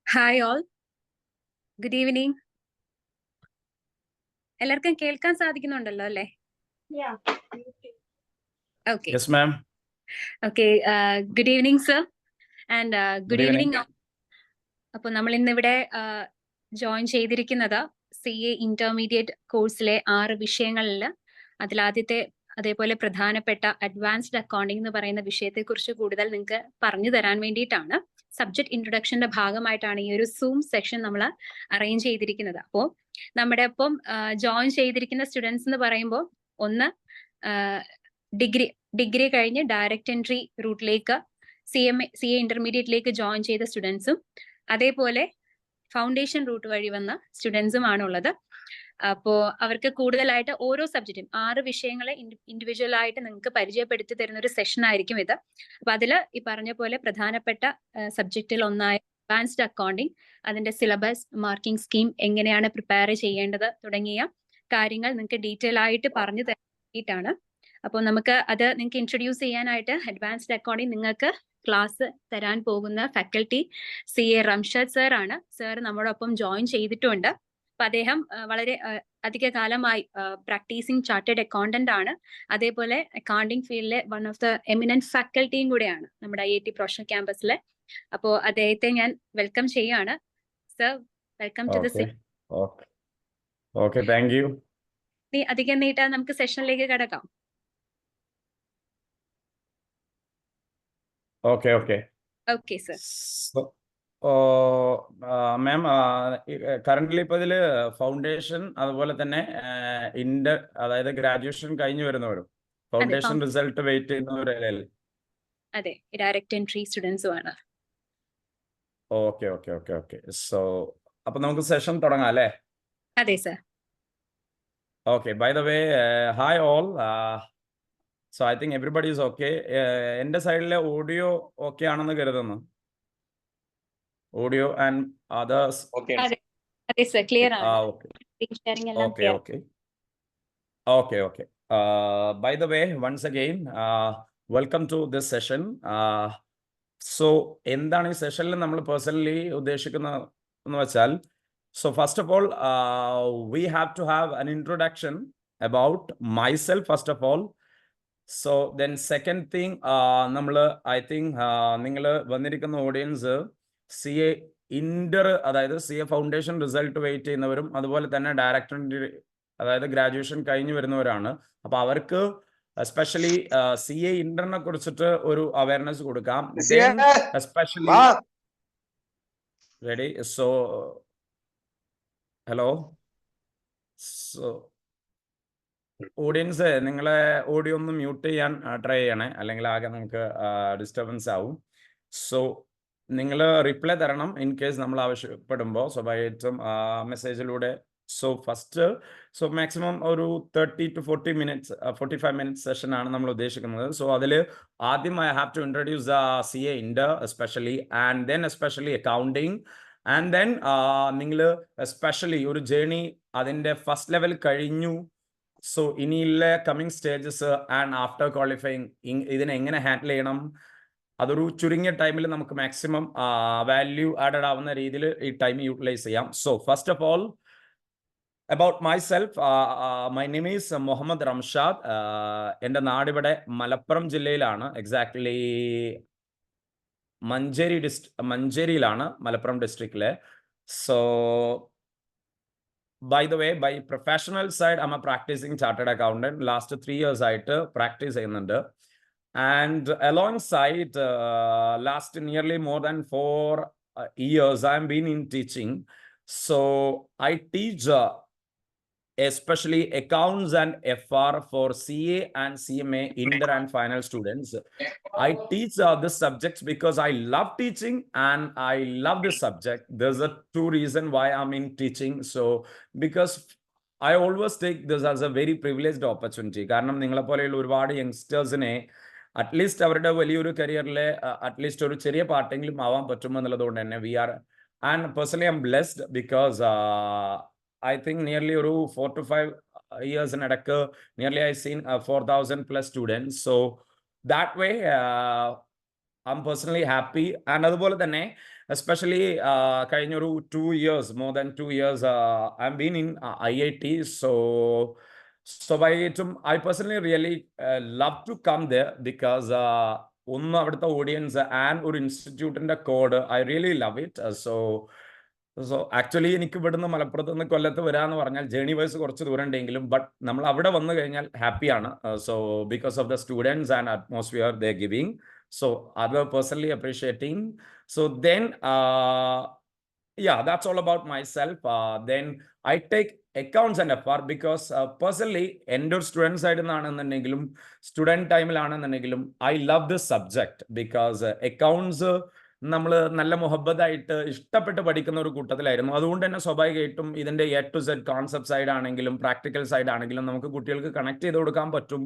Hi all, good evening. എല്ലാവർക്കും കേൾക്കാൻ സാധിക്കുന്നുണ്ടല്ലോ അല്ലേ? Okay Yes, ma'am. Okay. Good evening sir and Good good evening. Evening. അപ്പോൾ നമ്മൾ ഇന്നിവിടെ ജോയിൻ ചെയ്തിരിക്കുന്നത് CA ഇന്റർമീഡിയറ്റ് കോഴ്സിലെ 6 വിഷയങ്ങളിൽ അതിലാദ്യത്തെ അതേപോലെ പ്രധാനപ്പെട്ട അഡ്വാൻസ്ഡ് അക്കൗണ്ടിംഗ് എന്ന് പറയുന്ന വിഷയത്തെക്കുറിച്ച് കൂടുതൽ നിങ്ങൾക്ക് പറഞ്ഞു തരാൻ വേണ്ടിയിട്ടാണ്. സബ്ജക്ട് ഇൻട്രൊഡക്ഷന്റെ ഭാഗമായിട്ടാണ് ഈ ഒരു സൂം സെഷൻ നമ്മൾ അറേഞ്ച് ചെയ്തിരിക്കുന്നത്. അപ്പോൾ നമ്മുടെ ഒപ്പം ജോയിൻ ചെയ്തിരിക്കുന്ന സ്റ്റുഡൻസ് എന്ന് പറയുമ്പോൾ ഒന്ന് ഡിഗ്രി കഴിഞ്ഞ് ഡയറക്റ്റ് എൻട്രി റൂട്ടിലേക്ക് CA ഇന്റർമീഡിയറ്റിലേക്ക് ജോയിൻ ചെയ്ത സ്റ്റുഡൻസും അതേപോലെ ഫൗണ്ടേഷൻ റൂട്ട് വഴി വന്ന സ്റ്റുഡൻസുമാണുള്ളത്. അപ്പോൾ അവർക്ക് കൂടുതലായിട്ട് ഓരോ സബ്ജക്റ്റും 6 വിഷയങ്ങളെ ഇൻഡിവിജ്വൽ ആയിട്ട് നിങ്ങൾക്ക് പരിചയപ്പെടുത്തി തരുന്ന ഒരു സെഷൻ ആയിരിക്കും ഇത്. അപ്പൊ അതില് ഈ പറഞ്ഞ പോലെ പ്രധാനപ്പെട്ട സബ്ജക്റ്റിൽ ഒന്നായ അഡ്വാൻസ്ഡ് അക്കൗണ്ടിങ്, അതിന്റെ സിലബസ്, മാർക്കിംഗ് സ്കീം, എങ്ങനെയാണ് പ്രിപ്പയർ ചെയ്യേണ്ടത് തുടങ്ങിയ കാര്യങ്ങൾ നിങ്ങൾക്ക് ഡീറ്റെയിൽ ആയിട്ട് പറഞ്ഞു തരാനായിട്ടാണ്. അപ്പോൾ നമുക്ക് അത് നിങ്ങൾക്ക് ഇൻട്രൊഡ്യൂസ് ചെയ്യാനായിട്ട് അഡ്വാൻസ്ഡ് അക്കൗണ്ടിങ് നിങ്ങൾക്ക് ക്ലാസ് തരാൻ പോകുന്ന ഫാക്കൽറ്റി CA റംഷദ് സർ ആണ്. സർ നമ്മോടൊപ്പം ജോയിൻ ചെയ്തിട്ടുണ്ട്. അപ്പൊ അദ്ദേഹം വളരെ അധിക കാലമായി പ്രാക്ടീസിങ് ചാർട്ടേഡ് അക്കൗണ്ടന്റ് ആണ്. അതേപോലെ അക്കൗണ്ടിങ് ഫീൽഡിലെ വൺ ഓഫ് ദ എമിനന്റ് ഫാക്കൽറ്റിയും കൂടെയാണ് നമ്മുടെ IIT പ്രൊഫഷണൽ ക്യാമ്പസിലെ. അപ്പോൾ അദ്ദേഹത്തെ ഞാൻ വെൽക്കം ചെയ്യാണ്. Sir, welcome to the Okay, thank you. അധികം നീട്ടാൻ നമുക്ക് സെഷനിലേക്ക് കടക്കാം. Okay, sir. So, ma'am, currently ഇപ്പോൾ ഇതിൽ ഫൗണ്ടേഷൻ അതുപോലെ തന്നെ അതായത് ഗ്രാജുവേഷൻ കഴിഞ്ഞു വരുന്നവരും ഫൗണ്ടേഷൻ റിസൾട്ട് വെയിറ്റ് ചെയ്യുന്നവരല്ലേ? അതെ, ഡയറക്റ്റ് എൻട്രി സ്റ്റുഡൻസും ആണ്. ഓക്കെ. സോ അപ്പൊ നമുക്ക് സെഷൻ തുടങ്ങാം അല്ലേ? അതെ sir. Okay, by the way, hi all. So I think everybody is okay. എൻ്റെ സൈഡിലെ ഓഡിയോ ഓക്കെ ആണെന്ന് കരുതുന്നു. ഓഡിയോ ആൻഡ് അതേഴ്സ് അതെ സർ, ക്ലിയർ ആണ്. Okay. By the way, once again, welcome to this session. So എന്താണ് ഈ സെഷനിൽ നമ്മൾ പേഴ്സണലി ഉദ്ദേശിക്കുന്നത് എന്ന് വെച്ചാൽ, so first of all, we have to have an introduction about myself first of all. So then second thing, I think നിങ്ങൾ വന്നിരിക്കുന്ന audience CA അതായത് CA ഫൗണ്ടേഷൻ റിസൾട്ട് വെയിറ്റ് ചെയ്യുന്നവരും അതുപോലെ തന്നെ ഡയറക്ടർ അതായത് ഗ്രാജുവേഷൻ കഴിഞ്ഞു വരുന്നവരാണ്. അപ്പൊ അവർക്ക് എസ്പെഷ്യലി CA ഇന്ററിനെ കുറിച്ചിട്ട് ഒരു അവയർനെസ് കൊടുക്കാം. Especially ready. So hello, so audience നിങ്ങളെ ഓഡിയോ ഒന്ന് മ്യൂട്ട് ചെയ്യാൻ ട്രൈ ചെയ്യണേ, അല്ലെങ്കിൽ ആകെ നമുക്ക് ഡിസ്റ്റർബൻസ് ആവും. സോ നിങ്ങൾ റിപ്ലൈ തരണം ഇൻ കേസ് നമ്മൾ ആവശ്യപ്പെടുമ്പോൾ, സ്വാഭാവികമായിട്ടും മെസ്സേജിലൂടെ. സോ മാക്സിമം ഒരു 30 to 40 minutes 45 minutes സെഷൻ ആണ് നമ്മൾ ഉദ്ദേശിക്കുന്നത്. സോ അതിൽ ആദ്യം I have to introduce CA inter especially, and then especially accounting, and then നിങ്ങൾ എസ്പെഷ്യലി ഒരു ജേർണി അതിൻ്റെ ഫസ്റ്റ് ലെവൽ കഴിഞ്ഞു. സോ ഇനിയുള്ള coming stages and after qualifying ഇതിനെ എങ്ങനെ ഹാൻഡിൽ ചെയ്യണം, അതൊരു ചുരുങ്ങിയ ടൈമിൽ നമുക്ക് മാക്സിമം വാല്യൂ ആഡഡ് ആവുന്ന രീതിയിൽ ഈ ടൈം യൂട്ടിലൈസ് ചെയ്യാം. So first of all about myself, my name is Mohammad Ramshad. എൻ്റെ നാടിവിടെ മലപ്പുറം ജില്ലയിലാണ്, എക്സാക്ട്ലി മഞ്ചേരിയിലാണ്, മലപ്പുറം ഡിസ്ട്രിക്റ്റിലെ. So by the way, by professional side, I'm a practicing chartered accountant. Last 3 years ആയിട്ട് പ്രാക്ടീസ് ചെയ്യുന്നുണ്ട്. And alongside last nearly more than 4 years, I've been in teaching. So I teach especially accounts and FR for CA and CMA inter and final students. I teach this subjects because I love teaching and I love this subject. There's a 2 reason why I'm in teaching. So because I always take this as a very privileged opportunity. കാരണം നിങ്ങളെ പോലെയുള്ള ഒരുപാട് യങ്സ്റ്റേഴ്സിനെ at least അവരുടെ വലിയൊരു കരിയറിലെ at least ഒരു ചെറിയ പാർട്ടെങ്കിലും ആവാൻ പറ്റുമെന്നുള്ളതുകൊണ്ട് തന്നെ and personally I'm blessed because I think nearly 4 to 5 years in Adaka, nearly I've seen 4,000 plus students. So that way, I'm personally happy. And അതുപോലെ തന്നെ especially കഴിഞ്ഞൊരു 2 years, more than 2 years, I've been in IIT. So I personally really love to come there because ഒന്ന് അവിടുത്തെ audience and ഒരു ഇൻസ്റ്റിറ്റ്യൂട്ടിന്റെ code I really love it. So actually എനിക്ക് ഇവിടുന്ന് മലപ്പുറത്ത് നിന്ന് കൊല്ലത്ത് വരാന്ന് പറഞ്ഞാൽ ജേണി വൈസ് കുറച്ച് ദൂരം ഉണ്ടെങ്കിലും ബട്ട് നമ്മൾ അവിടെ വന്നു കഴിഞ്ഞാൽ ഹാപ്പിയാണ്. So because of the students and atmosphere they giving. So other personally appreciating. So then yeah, that's all about myself. Then I take accounts and FR because personally എൻ്റെ student സൈഡിൽ നിന്നാണെന്നുണ്ടെങ്കിലും student ടൈമിലാണെന്നുണ്ടെങ്കിലും I love this subject because accounts നമ്മൾ നല്ല മുഹബത്തായിട്ട് ഇഷ്ടപ്പെട്ട് പഠിക്കുന്ന ഒരു കൂട്ടത്തിലായിരുന്നു. അതുകൊണ്ട് തന്നെ സ്വാഭാവികമായിട്ടും ഇതിന്റെ A to Z concept side ആണെങ്കിലും പ്രാക്ടിക്കൽ സൈഡ് ആണെങ്കിലും നമുക്ക് കുട്ടികൾക്ക് കണക്ട് ചെയ്ത് കൊടുക്കാൻ പറ്റും.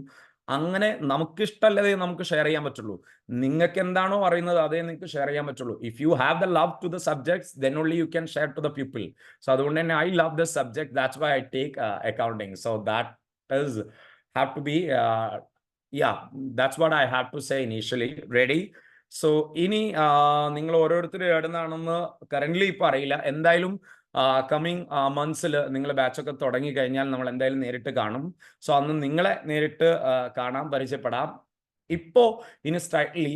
അങ്ങനെ നമുക്ക് ഇഷ്ടമല്ലതേ നമുക്ക് ഷെയർ ചെയ്യാൻ പറ്റുള്ളൂ. നിങ്ങൾക്ക് എന്താണോ അറിയുന്നത് അതേ നിങ്ങൾക്ക് ഷെയർ ചെയ്യാൻ പറ്റുള്ളൂ. If you have the love to the subjects then only you can share to the people. So അതുകൊണ്ട് തന്നെ I love the subject, that's why I take accounting. So that is have to be that's what I have to say initially. Ready? So ഇനി നിങ്ങൾ ഓരോരുത്തരും എവിടുന്നാണെന്ന് currently ഇപ്പൊ അറിയില്ല. എന്തായാലും coming മന്ത്സിൽ നിങ്ങൾ ബാച്ചൊക്കെ തുടങ്ങി കഴിഞ്ഞാൽ നമ്മൾ എന്തായാലും നേരിട്ട് കാണും. സോ അന്ന് നിങ്ങളെ നേരിട്ട് കാണാം, പരിചയപ്പെടാം. ഇപ്പോ ഇനി സ്ട്രൈറ്റ്ലി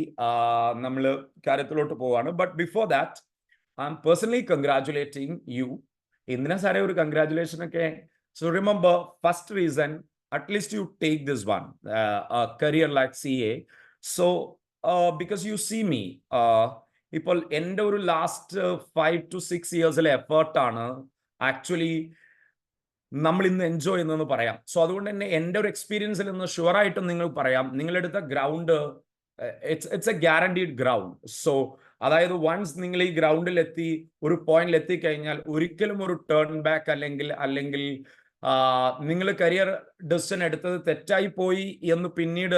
നമ്മൾ കാര്യത്തിലോട്ട് പോവാണ്. But before that I am personally congratulating you. എന്തിനാ സാറേ ഒരു കൺഗ്രാറ്റുലേഷൻ ഒക്കെ? So remember, first reason at least you take this one career like CA. So because you see me, ഇപ്പോൾ എൻ്റെ ഒരു ലാസ്റ്റ് 5 to 6 ഇയേഴ്സിലെ എഫേർട്ടാണ് ആക്ച്വലി നമ്മൾ ഇന്ന് എൻജോയ് ചെയ്യുന്നതെന്ന് പറയാം. സോ അതുകൊണ്ട് തന്നെ എൻ്റെ ഒരു എക്സ്പീരിയൻസിൽ നിന്ന് ഷുവറായിട്ടും നിങ്ങൾ പറയാം, നിങ്ങളെടുത്ത ground it's a guaranteed ground. So അതായത് വൺസ് നിങ്ങൾ ഈ ഗ്രൗണ്ടിൽ എത്തി ഒരു പോയിന്റിൽ എത്തിക്കഴിഞ്ഞാൽ ഒരിക്കലും ഒരു ടേൺ ബാക്ക് അല്ലെങ്കിൽ നിങ്ങൾ കരിയർ ഡെസിഷൻ എടുത്തത് തെറ്റായി പോയി എന്ന് പിന്നീട്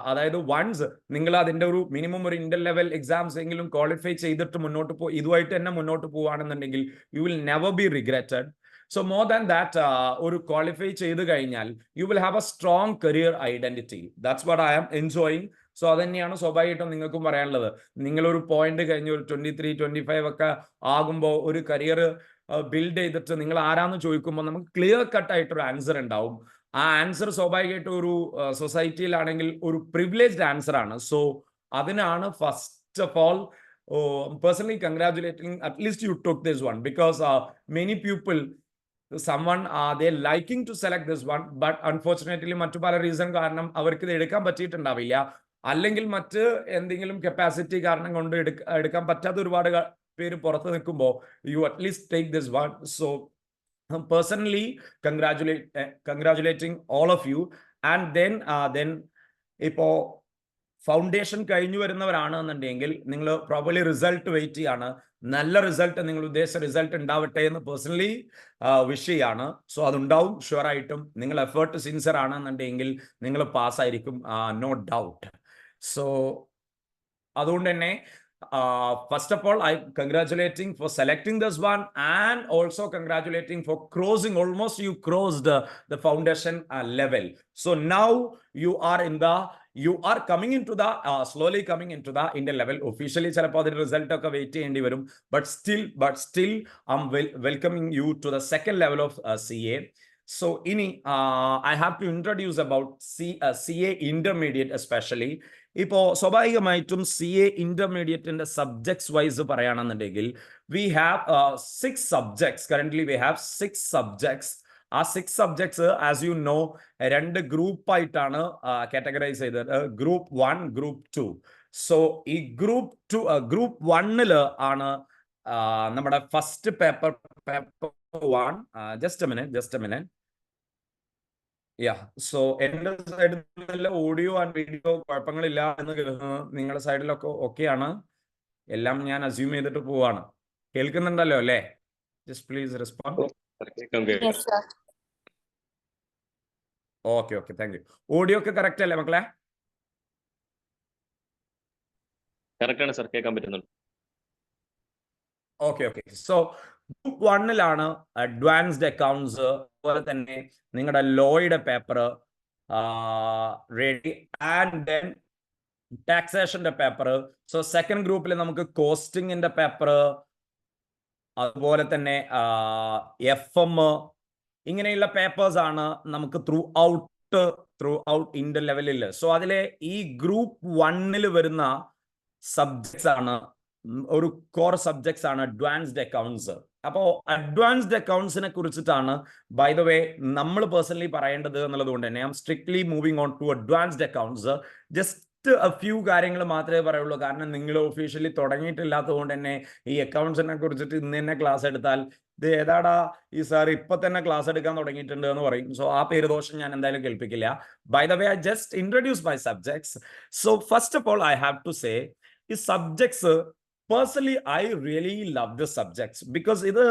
അതായത് വൺസ് നിങ്ങൾ അതിൻ്റെ ഒരു മിനിമം ഒരു ഇന്റർ ലെവൽ എക്സാംസ് എങ്കിലും ക്വാളിഫൈ ചെയ്തിട്ട് ഇതുമായിട്ട് തന്നെ മുന്നോട്ട് പോവുകയാണെന്നുണ്ടെങ്കിൽ you will never be regretted. So more than that ഒരു ക്വാളിഫൈ ചെയ്ത് കഴിഞ്ഞാൽ you will have a strong career identity. That's what I am enjoying. So അതന്നെയാണ് സ്വാഭാവികമായിട്ടും നിങ്ങൾക്കും പറയാനുള്ളത്. നിങ്ങളൊരു പോയിന്റ് കഴിഞ്ഞ് ഒരു 23, 25 ഒക്കെ ആകുമ്പോൾ ഒരു കരിയർ ബിൽഡ് ചെയ്തിട്ട് നിങ്ങൾ ആരാന്ന് ചോദിക്കുമ്പോൾ നമുക്ക് ക്ലിയർ കട്ട് ആയിട്ടൊരു ആൻസർ ഉണ്ടാവും. ആ ആൻസർ സ്വാഭാവികമായിട്ടും ഒരു സൊസൈറ്റിയിലാണെങ്കിൽ ഒരു പ്രിവിലേജ്ഡ് ആൻസർ ആണ്. സോ അതിനാണ് first of all personally കൺഗ്രാറ്റുലേറ്റിംഗ് at least you took this one because many people someone they liking to select this one but unfortunately മറ്റു പല റീസൺ കാരണം അവർക്ക് ഇത് എടുക്കാൻ പറ്റിയിട്ടുണ്ടാവില്ല. അല്ലെങ്കിൽ മറ്റ് എന്തെങ്കിലും കപ്പാസിറ്റി കാരണം കൊണ്ട് എടുക്കാൻ പറ്റാത്ത ഒരുപാട് പേര് പുറത്ത് നിൽക്കുമ്പോൾ you at least take this one. So personally congratulating all of you. And then ഇപ്പോൾ ഫൗണ്ടേഷൻ കഴിഞ്ഞു വരുന്നവരാണെന്നുണ്ടെങ്കിൽ നിങ്ങൾ പ്രോപ്പർലി റിസൾട്ട് വെയിറ്റ് ചെയ്യാണ്. നല്ല റിസൾട്ട്, നിങ്ങൾ ഉദ്ദേശിച്ച റിസൾട്ട് ഉണ്ടാവട്ടെ എന്ന് പേഴ്സണലി വിഷ് ചെയ്യാണ്. സോ അതുണ്ടാവും ഷുവറായിട്ടും. നിങ്ങൾ എഫേർട്ട് സിൻസിയർ ആണെന്നുണ്ടെങ്കിൽ നിങ്ങൾ പാസ്സായിരിക്കും, നോ ഡൗട്ട്. സോ അതുകൊണ്ട് തന്നെ first of all, I'm congratulating for selecting this one and also congratulating for crossing, almost you crossed the foundation level. So now you are coming into the slowly coming into the Indian level. Officially ചിലപ്പോൾ അതിന്റെ result ഒക്കെ wait ചെയ്യേണ്ടി വരും. but still I'm welcoming you to the second level of CA. So I have to introduce about CA intermediate especially. ഇപ്പോൾ സ്വാഭാവികമായിട്ടും CA ഇന്റർമീഡിയറ്റിന്റെ subjects vice പറയുകയാണെന്നുണ്ടെങ്കിൽ we have 6 subjects. Currently we have 6 subjects. ആ 6 subjects as you know 2 ഗ്രൂപ്പായിട്ടാണ് categorise ചെയ്തത്, group 1, group 2. So ഈ group 1 ആണ് നമ്മുടെ first paper 1. Just a minute. So എൻ്റെ സൈഡിൽ നിന്നുള്ള ഓഡിയോ ആൻഡ് വീഡിയോ കുഴപ്പങ്ങളില്ല എന്ന് കരുതുന്നു. നിങ്ങളുടെ സൈഡിലൊക്കെ ഓക്കെയാണ്. എല്ലാം ഞാൻ അസ്യൂം ചെയ്തിട്ട് പോവാണ്. കേൾക്കുന്നുണ്ടല്ലോ അല്ലേ? Just please respond. Okay, thank you. Audio ഒക്കെ കറക്റ്റ് അല്ലേ മക്കളെ? കറക്റ്റ് ആണ് സർ, കേൾക്കാൻ പറ്റുന്നുണ്ട്. Okay. So group 1 advanced accounts, അതുപോലെ തന്നെ നിങ്ങളുടെ ലോയുടെ പേപ്പർ റെഡി. ആൻഡ് ദെൻ ടാക്സേഷന്റെ പേപ്പർ. സോ സെക്കൻഡ് ഗ്രൂപ്പിൽ നമുക്ക് കോസ്റ്റിംഗിന്റെ പേപ്പർ, അതുപോലെ തന്നെ FM, ഇങ്ങനെയുള്ള പേപ്പേഴ്സ് ആണ് നമുക്ക് ത്രൂ ഔട്ട് ഇന്റർ ലെവലിൽ. സോ അതിലെ ഈ ഗ്രൂപ്പ് 1 വരുന്ന സബ്ജക്ട്സ് ആണ്, ഒരു കോർ സബ്ജക്ട്സ് ആണ് അഡ്വാൻസ്ഡ് അക്കൗണ്ട്സ്. അപ്പോൾ അഡ്വാൻസ്ഡ് അക്കൗണ്ട്സിനെ കുറിച്ചിട്ടാണ് ബൈ ദ വേ നമ്മൾ പേഴ്സണലി പറയേണ്ടത് എന്നുള്ളത് കൊണ്ട് തന്നെ I am strictly moving on to advanced accounts. Just few കാര്യങ്ങൾ മാത്രമേ പറയുള്ളൂ, കാരണം നിങ്ങൾ ഒഫീഷ്യലി തുടങ്ങിയിട്ടില്ലാത്തത് കൊണ്ട് തന്നെ ഈ അക്കൗണ്ട്സിനെ കുറിച്ചിട്ട് ഇന്ന് തന്നെ ക്ലാസ് എടുത്താൽ ഇത് ഏതാടാ ഈ സാർ ഇപ്പൊ തന്നെ ക്ലാസ് എടുക്കാൻ തുടങ്ങിയിട്ടുണ്ട് എന്ന് പറയും. സോ ആ പേരുദോഷം ഞാൻ എന്തായാലും കേൾപ്പിക്കില്ല. By the way I just introduce my subjects. So first of all I have to say, ഈ subjects personally I really love the subjects because ഇത്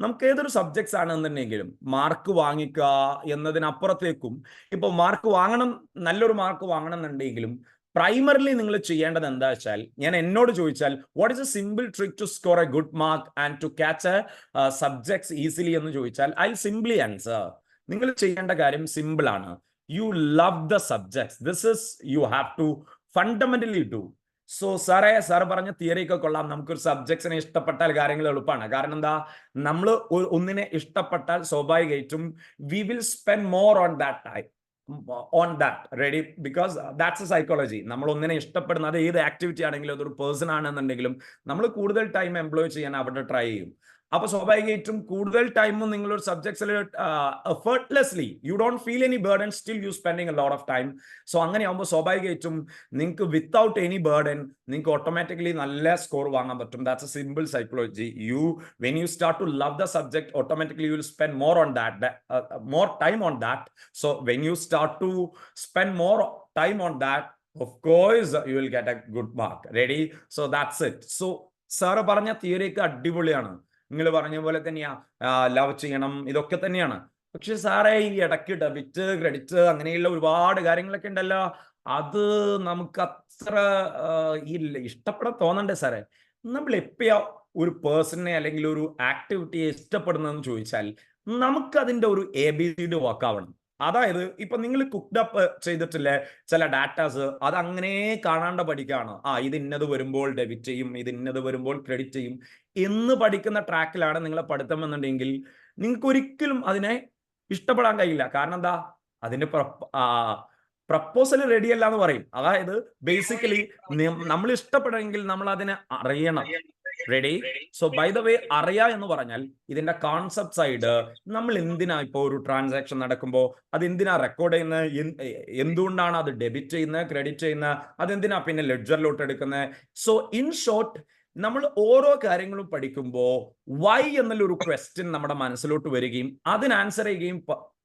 നമുക്ക് ഏതൊരു സബ്ജക്ട്സ് ആണെന്നുണ്ടെങ്കിലും മാർക്ക് വാങ്ങിക്കുക എന്നതിനപ്പുറത്തേക്കും, ഇപ്പോൾ മാർക്ക് വാങ്ങണം, നല്ലൊരു മാർക്ക് വാങ്ങണം എന്നുണ്ടെങ്കിലും പ്രൈമറിലി നിങ്ങൾ ചെയ്യേണ്ടത് എന്താ വെച്ചാൽ, ഞാൻ എന്നോട് ചോദിച്ചാൽ what is a simple trick to score a good mark and to catch a subjects easily എന്ന് ചോദിച്ചാൽ ഐ സിംപ്ലി ആൻസർ, നിങ്ങൾ ചെയ്യേണ്ട കാര്യം സിമ്പിൾ ആണ്. You love the subjects. This is you have to fundamentally do. So sir പറഞ്ഞ theory ഒക്കെ കൊള്ളാം, നമുക്കൊരു സബ്ജക്ട്സിനെ ഇഷ്ടപ്പെട്ടാൽ കാര്യങ്ങൾ എളുപ്പമാണ്. കാരണം എന്താ, നമ്മൾ ഒന്നിനെ ഇഷ്ടപ്പെട്ടാൽ സ്വാഭാവികമായിട്ടും we will spend more on that time on that ready, because that's A psychology. നമ്മൾ ഒന്നിനെ ഇഷ്ടപ്പെടുന്നത് ഏത് ആക്ടിവിറ്റി ആണെങ്കിലും അതൊരു പേഴ്സൺ ആണെന്നുണ്ടെങ്കിലും നമ്മൾ കൂടുതൽ ടൈം എംപ്ലോയ് ചെയ്യാൻ അവിടെ ട്രൈ ചെയ്യും. അപ്പൊ സ്വാഭാവികമായിട്ടും കൂടുതൽ ടൈമും നിങ്ങളൊരു സബ്ജക്ട്സിൽ effortlessly you don't feel any burden, still you spending a lot of time. So അങ്ങനെ ആകുമ്പോൾ സ്വാഭാവികമായിട്ടും നിങ്ങൾക്ക് വിത്തൗട്ട് എനി ബേർഡൻ നിങ്ങൾക്ക് ഓട്ടോമാറ്റിക്കലി നല്ല സ്കോർ വാങ്ങാൻ പറ്റും. That's a simple psychology. When you start to love the subject, automatically you will spend more on that, more time on that. So when you start to spend more time on that, of course you will get a good mark. Ready? So that's it. So sir പറഞ്ഞ theory ഒക്കെ അടിപൊളിയാണ്, നിങ്ങൾ പറഞ്ഞ പോലെ തന്നെയാ, love ചെയ്യണം, ഇതൊക്കെ തന്നെയാണ്. പക്ഷെ സാറേ ഈ ഇടയ്ക്ക് ഡെബിറ്റ് ക്രെഡിറ്റ് അങ്ങനെയുള്ള ഒരുപാട് കാര്യങ്ങളൊക്കെ ഉണ്ടല്ലോ, അത് നമുക്ക് അത്ര ഇഷ്ടപ്പെടാൻ തോന്നണ്ടേ സാറേ? നമ്മൾ എപ്പോഴാ ഒരു പേഴ്സണിനെ അല്ലെങ്കിൽ ഒരു ആക്ടിവിറ്റിയെ ഇഷ്ടപ്പെടുന്നതെന്ന് ചോദിച്ചാൽ നമുക്കതിൻ്റെ ഒരു ABCD വർക്കാവണം. അതായത് ഇപ്പൊ നിങ്ങൾ കുക്ക്ഡ് അപ്പ് ചെയ്തിട്ടില്ലേ ചില ഡാറ്റാസ്, അത് അങ്ങനെ കാണാണ്ട് പഠിക്കാണ്. ഇത് ഇന്നത് വരുമ്പോൾ ഡെബിറ്റ് ചെയ്യും, ഇത് ഇന്നത് വരുമ്പോൾ ക്രെഡിറ്റ് ചെയ്യും എന്ന് പഠിക്കുന്ന ട്രാക്കിലാണ് നിങ്ങളെ പഠിത്തം എന്നുണ്ടെങ്കിൽ നിങ്ങൾക്ക് ഒരിക്കലും അതിനെ ഇഷ്ടപ്പെടാൻ കഴിയില്ല. കാരണം എന്താ, അതിന്റെ പ്രപ്പോസൽ റെഡി അല്ല എന്ന് പറയും. അതായത് ബേസിക്കലി നമ്മൾ ഇഷ്ടപ്പെടെങ്കിൽ നമ്മൾ അതിനെ അറിയണം. Ready? So by the way അറിയാ എന്ന് പറഞ്ഞാൽ ഇതിന്റെ കോൺസെപ്റ്റ് സൈഡ്, നമ്മൾ എന്തിനാ ഇപ്പോ ഒരു ട്രാൻസാക്ഷൻ നടക്കുമ്പോൾ അത് എന്തിനാ റെക്കോർഡ് ചെയ്യുന്നത്, എന്തുകൊണ്ടാണ് അത് ഡെബിറ്റ് ചെയ്യുന്നത്, ക്രെഡിറ്റ് ചെയ്യുന്നത്, അതെന്തിനാ പിന്നെ ലെഡ്ജറിലോട്ട് എടുക്കുന്നത്. സോ ഇൻ ഷോർട്ട്, നമ്മൾ ഓരോ കാര്യങ്ങളും പഠിക്കുമ്പോൾ വൈ എന്നുള്ളൊരു ക്വസ്റ്റ്യൻ നമ്മുടെ മനസ്സിലോട്ട് വരികയും അതിന് ആൻസർ ചെയ്യുകയും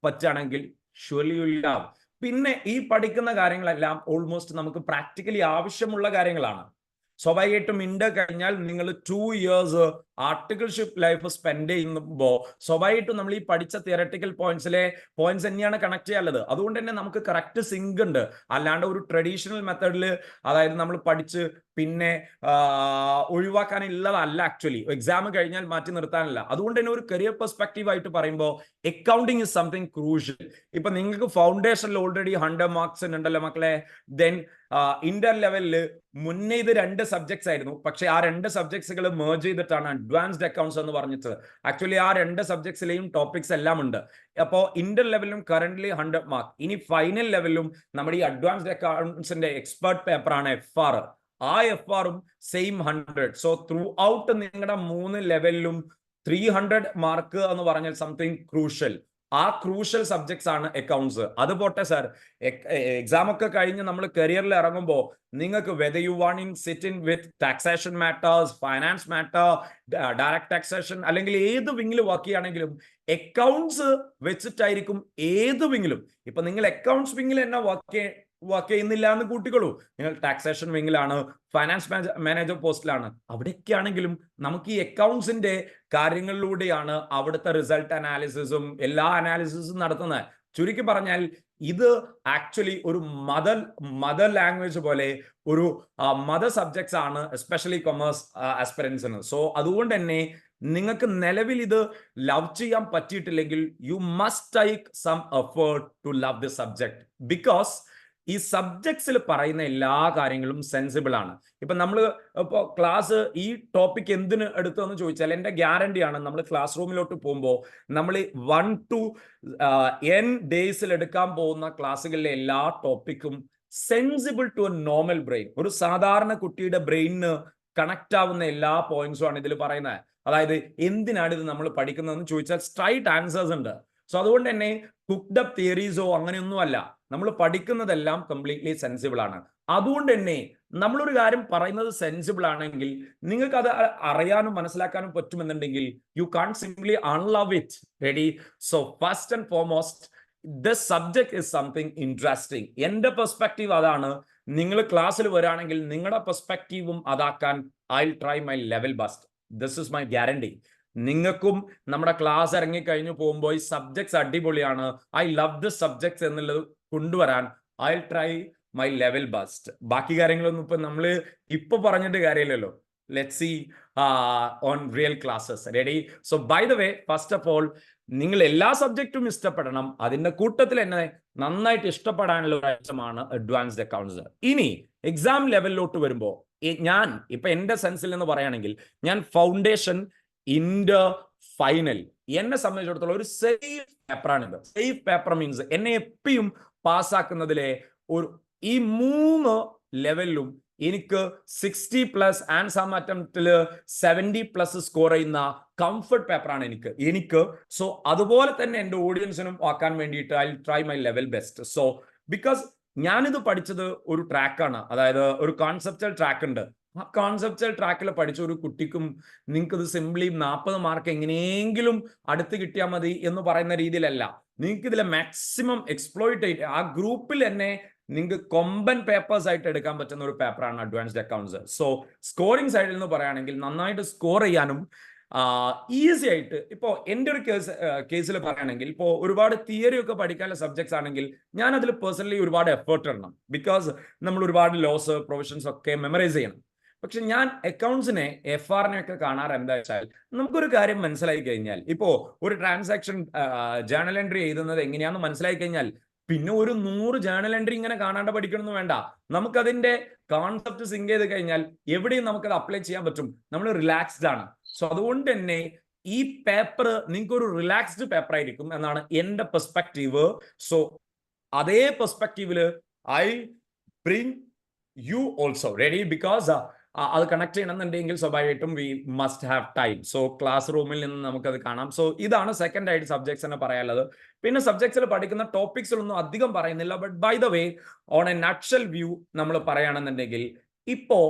പറ്റുകയാണെങ്കിൽ ഷുവർലി യു വിൽ ലവ്. പിന്നെ ഈ പഠിക്കുന്ന കാര്യങ്ങളെല്ലാം ഓൾമോസ്റ്റ് നമുക്ക് പ്രാക്ടിക്കലി ആവശ്യമുള്ള കാര്യങ്ങളാണ്. സ്വാഭാവികമായിട്ടും ഇന്റർ കഴിഞ്ഞാൽ നിങ്ങൾ 2 years ആർട്ടിക്കിൾഷിപ്പ് ലൈഫ് സ്പെൻഡ് ചെയ്യുമ്പോൾ സ്വാഭാവികമായിട്ടും നമ്മൾ ഈ പഠിച്ച തിയററ്റിക്കൽ പോയിന്റ്സ് തന്നെയാണ് കണക്ട് ചെയ്യാനുള്ളത്. അതുകൊണ്ട് തന്നെ നമുക്ക് കറക്റ്റ് സിങ്ക് ഉണ്ട്. അല്ലാണ്ട് ഒരു ട്രഡീഷണൽ മെത്തേഡിൽ, അതായത് നമ്മൾ പഠിച്ച് പിന്നെ ഒഴിവാക്കാനുള്ളതല്ല. ആക്ച്വലി എക്സാം കഴിഞ്ഞാൽ മാറ്റി നിർത്താനല്ല. അതുകൊണ്ട് തന്നെ ഒരു കരിയർ പെർസ്പെക്റ്റീവ് ആയിട്ട് പറയുമ്പോൾ അക്കൗണ്ടിങ് ഇസ് സംതിങ് ക്രൂഷ്യൽ. ഇപ്പൊ നിങ്ങൾക്ക് ഫൗണ്ടേഷനിൽ ഓൾറെഡി 100 marks ഉണ്ടല്ലോ മക്കളെ. ദെൻ ഇന്റർ ലെവലിൽ മുന്നേ ഇത് 2 സബ്ജക്ട്സ് ആയിരുന്നു, പക്ഷെ ആ 2 സബ്ജക്ട്സുകൾ മേർജ് ചെയ്തിട്ടാണ് അഡ്വാൻസ്ഡ് അക്കൗണ്ട്സ് എന്ന് പറഞ്ഞിട്ട്. ആക്ച്വലി ആ 2 സബ്ജക്ട്സിലെയും ടോപ്പിക്സ് എല്ലാം ഉണ്ട്. അപ്പോൾ ഇന്റർ ലെവലിലും കറന്റ്ലി 100 mark. ഇനി ഫൈനൽ ലെവലിലും നമ്മുടെ ഈ അഡ്വാൻസ്ഡ് അക്കൗണ്ട്സിന്റെ എക്സ്പെർട്ട് പേപ്പറാണ് FR. ആ FR-ഉം സെയിം 100. സോ ത്രൂ ഔട്ട് നിങ്ങളുടെ 3 ലെവലിലും 300 mark എന്ന് പറഞ്ഞാൽ സംതിങ് ക്രൂഷ്യൽ. ആ ക്രൂഷ്യൽ സബ്ജക്ട്സ് ആണ് അക്കൗണ്ട്സ്. അത് പോട്ടെ സാർ, എക്സാം ഒക്കെ കഴിഞ്ഞ് നമ്മൾ കരിയറിൽ ഇറങ്ങുമ്പോൾ നിങ്ങൾക്ക് whether you want in sit in with taxation matters, finance matter, direct taxation, അല്ലെങ്കിൽ ഏത് വിങ്ങിൽ വർക്ക് ചെയ്യുകയാണെങ്കിലും അക്കൗണ്ട്സ് വെച്ചിട്ടായിരിക്കും ഏത് വിങ്ങിലും. ഇപ്പൊ നിങ്ങൾ അക്കൗണ്ട്സ് വിങ്ങിൽ തന്നെ വർക്ക് ചെയ്യുന്നില്ല എന്ന് കൂട്ടിക്കൊള്ളൂ, നിങ്ങൾ ടാക്സേഷൻ വിങ്ങിലാണ്, ഫൈനാൻസ് മാനേജർ പോസ്റ്റിലാണ്, അവിടെയൊക്കെ ആണെങ്കിലും നമുക്ക് ഈ അക്കൗണ്ട്സിന്റെ കാര്യങ്ങളിലൂടെയാണ് അവിടുത്തെ റിസൾട്ട് അനാലിസിസും എല്ലാ അനാലിസിസും നടത്തുന്നത്. ചുരുക്കി പറഞ്ഞാൽ ഇത് ആക്ച്വലി ഒരു മദർ ലാംഗ്വേജ് പോലെ ഒരു മദർ സബ്ജക്ട്സ് ആണ്, എസ്പെഷ്യലി കൊമേഴ്സ് ആസ്പിറൻസിന്. സോ അതുകൊണ്ട് തന്നെ നിങ്ങൾക്ക് നിലവിൽ ഇത് ലവ് ചെയ്യാൻ പറ്റിയിട്ടില്ലെങ്കിൽ you must take some effort to love the subject. Because ഈ സബ്ജക്ട്സിൽ പറയുന്ന എല്ലാ കാര്യങ്ങളും സെൻസിബിൾ ആണ്. ഇപ്പൊ നമ്മൾ ഇപ്പോൾ ക്ലാസ് ഈ ടോപ്പിക് എന്തിന് എടുത്തു എന്ന് ചോദിച്ചാൽ എൻ്റെ ഗ്യാരണ്ടിയാണ് നമ്മൾ ക്ലാസ് റൂമിലോട്ട് പോകുമ്പോൾ നമ്മൾ 1 to n ഡേയ്സിൽ എടുക്കാൻ പോകുന്ന ക്ലാസ്സുകളിലെ എല്ലാ ടോപ്പിക്കും sensible to a normal brain, ഒരു സാധാരണ കുട്ടിയുടെ ബ്രെയിനിന് കണക്ട് ആവുന്ന എല്ലാ പോയിന്റ്സും ആണ് ഇതിൽ പറയുന്നത്. അതായത് എന്തിനാണ് ഇത് നമ്മൾ പഠിക്കുന്നതെന്ന് ചോദിച്ചാൽ സ്ട്രൈറ്റ് ആൻസേഴ്സ് ഉണ്ട്. സോ അതുകൊണ്ട് തന്നെ കുക്ക്ഡ് അപ്പ് തിയറീസോ അങ്ങനെയൊന്നും അല്ല, നമ്മൾ പഠിക്കുന്നതെല്ലാം കംപ്ലീറ്റ്ലി സെൻസിബിൾ ആണ്. അതുകൊണ്ട് തന്നെ നമ്മളൊരു കാര്യം പറയുന്നത് സെൻസിബിൾ ആണെങ്കിൽ നിങ്ങൾക്ക് അത് അറിയാനും മനസ്സിലാക്കാനും പറ്റുമെന്നുണ്ടെങ്കിൽ you can simply unlove it. Ready? So first and foremost this subject is something interesting. എൻ്റെ പെർസ്പെക്റ്റീവ് അതാണ്. നിങ്ങൾ ക്ലാസ്സിൽ വരാണെങ്കിൽ നിങ്ങളുടെ പെർസ്പെക്റ്റീവും അതാക്കാൻ I will try my level best. This is my guarantee. നിങ്ങൾക്കും നമ്മുടെ ക്ലാസ് ഇറങ്ങി കഴിഞ്ഞു പോകുമ്പോൾ ഈ സബ്ജക്ട്സ് അടിപൊളിയാണ്, ഐ ലവ് ദിസ് സബ്ജക്ട്സ് എന്നുള്ളത് കൊണ്ടുവരാൻ I will try my level best. ബാക്കി കാര്യങ്ങളൊന്നും ഇപ്പൊ നമ്മൾ ഇപ്പൊ പറഞ്ഞിട്ട് കാര്യമില്ലല്ലോ. Let's see on real classes. Ready? So by the way, first of all നിങ്ങൾ എല്ലാ സബ്ജക്റ്റും ഇഷ്ടപ്പെടണം. അതിന്റെ കൂട്ടത്തിൽ എന്നെ നന്നായിട്ട് ഇഷ്ടപ്പെടാനുള്ള ഒരു ഐറ്റമാണ് അഡ്വാൻസ്ഡ് അക്കൗണ്ട്സ്. ഇനി എക്സാം ലെവലിലോട്ട് വരുമ്പോൾ ഞാൻ ഇപ്പൊ എന്റെ സെൻസിൽ എന്ന് പറയുകയാണെങ്കിൽ ഞാൻ ഫൗണ്ടേഷൻ, ഇന്റർ, ഫൈനൽ എന്നെ സംബന്ധിച്ചിടത്തോളം ഒരു സേഫ് പേപ്പറാണിത്. സേഫ് പേപ്പർ മീൻസ് എന്നെ എപ്പോഴും പാസ്സാക്കുന്നതിലെ ഈ 3 ലെവലിലും എനിക്ക് 60+ ആൻഡ് സം അറ്റംപ്റ്റില് 70+ സ്കോർ ചെയ്യുന്ന കംഫർട്ട് പേപ്പറാണ് എനിക്ക്. സോ അതുപോലെ തന്നെ എൻ്റെ ഓഡിയൻസിനും ആക്കാൻ വേണ്ടിയിട്ട് I try my level best. So because ഞാനിത് പഠിച്ചത് ഒരു ട്രാക്കാണ്, അതായത് ഒരു കോൺസെപ്റ്റൽ ട്രാക്ക് ഉണ്ട്. ആ കോൺസെപ്റ്റൽ ട്രാക്കിൽ പഠിച്ച ഒരു കുട്ടിക്കും നിങ്ങൾക്ക് ഇത് സിംപ്ലി 40 മാർക്ക് എങ്ങനെയെങ്കിലും അടുത്ത് കിട്ടിയാൽ മതി എന്ന് പറയുന്ന രീതിയിലല്ല. നിങ്ങൾക്ക് ഇതിലെ മാക്സിമം എക്സ്പ്ലോയിറ്റ് ചെയ്ത് ആ ഗ്രൂപ്പിൽ തന്നെ നിങ്ങൾക്ക് കൊമ്പൻ പേപ്പേഴ്സ് ആയിട്ട് എടുക്കാൻ പറ്റുന്ന ഒരു പേപ്പറാണ് അഡ്വാൻസ്ഡ് അക്കൗണ്ട്സ്. സോ സ്കോറിംഗ് സൈഡിൽ നിന്ന് പറയുകയാണെങ്കിൽ നന്നായിട്ട് സ്കോർ ചെയ്യാനും ഈസി ആയിട്ട്, ഇപ്പോൾ എൻ്റെ ഒരു കേസിൽ പറയുകയാണെങ്കിൽ ഇപ്പോൾ ഒരുപാട് തിയറി ഒക്കെ പഠിക്കാനുള്ള സബ്ജക്ട്സ് ആണെങ്കിൽ ഞാൻ അതിൽ പേഴ്സണലി ഒരുപാട് എഫേർട്ട് ഇടണം. ബിക്കോസ് നമ്മൾ ഒരുപാട് ലോസ്, പ്രൊവിഷൻസ് ഒക്കെ മെമ്മറൈസ് ചെയ്യണം. പക്ഷെ ഞാൻ അക്കൗണ്ട്സിനെ, FRനെ ഒക്കെ കാണാറ് എന്താ വെച്ചാൽ നമുക്കൊരു കാര്യം മനസ്സിലായി കഴിഞ്ഞാൽ, ഇപ്പോൾ ഒരു ട്രാൻസാക്ഷൻ ജേണൽ എൻട്രി എഴുതുന്നത് എങ്ങനെയാണെന്ന് മനസ്സിലായി കഴിഞ്ഞാൽ പിന്നെ ഒരു 100 ജേണൽ എൻട്രി ഇങ്ങനെ കാണാണ്ട് പഠിക്കണമെന്ന് വേണ്ട. നമുക്കതിന്റെ കോൺസെപ്റ്റ് സിങ്ക് ചെയ്ത് കഴിഞ്ഞാൽ എവിടെയും നമുക്കത് അപ്ലൈ ചെയ്യാൻ പറ്റും. നമ്മൾ റിലാക്സ്ഡ് ആണ്. സോ അതുകൊണ്ട് തന്നെ ഈ പേപ്പർ നിങ്ങൾക്ക് ഒരു റിലാക്സ്ഡ് പേപ്പർ ആയിരിക്കും എന്നാണ് എൻ്റെ പെർസ്പെക്റ്റീവ്. സോ അതേ പെർസ്പെക്റ്റീവില് I bring you also. Ready? Because അത് കണക്ട് ചെയ്യണമെന്നുണ്ടെങ്കിൽ സ്വാഭാവികമായിട്ടും we must have time. So class റൂമിൽ നിന്ന് നമുക്കത് കാണാം. സോ ഇതാണ് സെക്കൻഡ് ആയിട്ട് സബ്ജക്ട്സ് എന്ന് പറയാനുള്ളത്. പിന്നെ സബ്ജക്ട്സിൽ പഠിക്കുന്ന ടോപ്പിക്സിലൊന്നും അധികം പറയുന്നില്ല. But by the way, on a nutshell view നമ്മൾ പറയുകയാണെന്നുണ്ടെങ്കിൽ ഇപ്പോ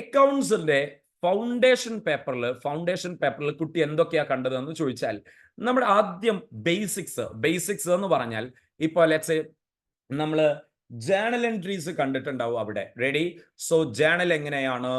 അക്കൗണ്ട്സിന്റെ ഫൗണ്ടേഷൻ പേപ്പറിൽ കുട്ടി എന്തൊക്കെയാ കണ്ടതെന്ന് ചോദിച്ചാൽ നമ്മുടെ ആദ്യം ബേസിക്സ് എന്ന് പറഞ്ഞാൽ ഇപ്പോൾ ലെറ്റ്സ് നമ്മൾ ജേണൽ എൻട്രീസ് കണ്ടിട്ടുണ്ടാവും അവിടെ. റെഡി? സോ ജേണൽ എങ്ങനെയാണ്,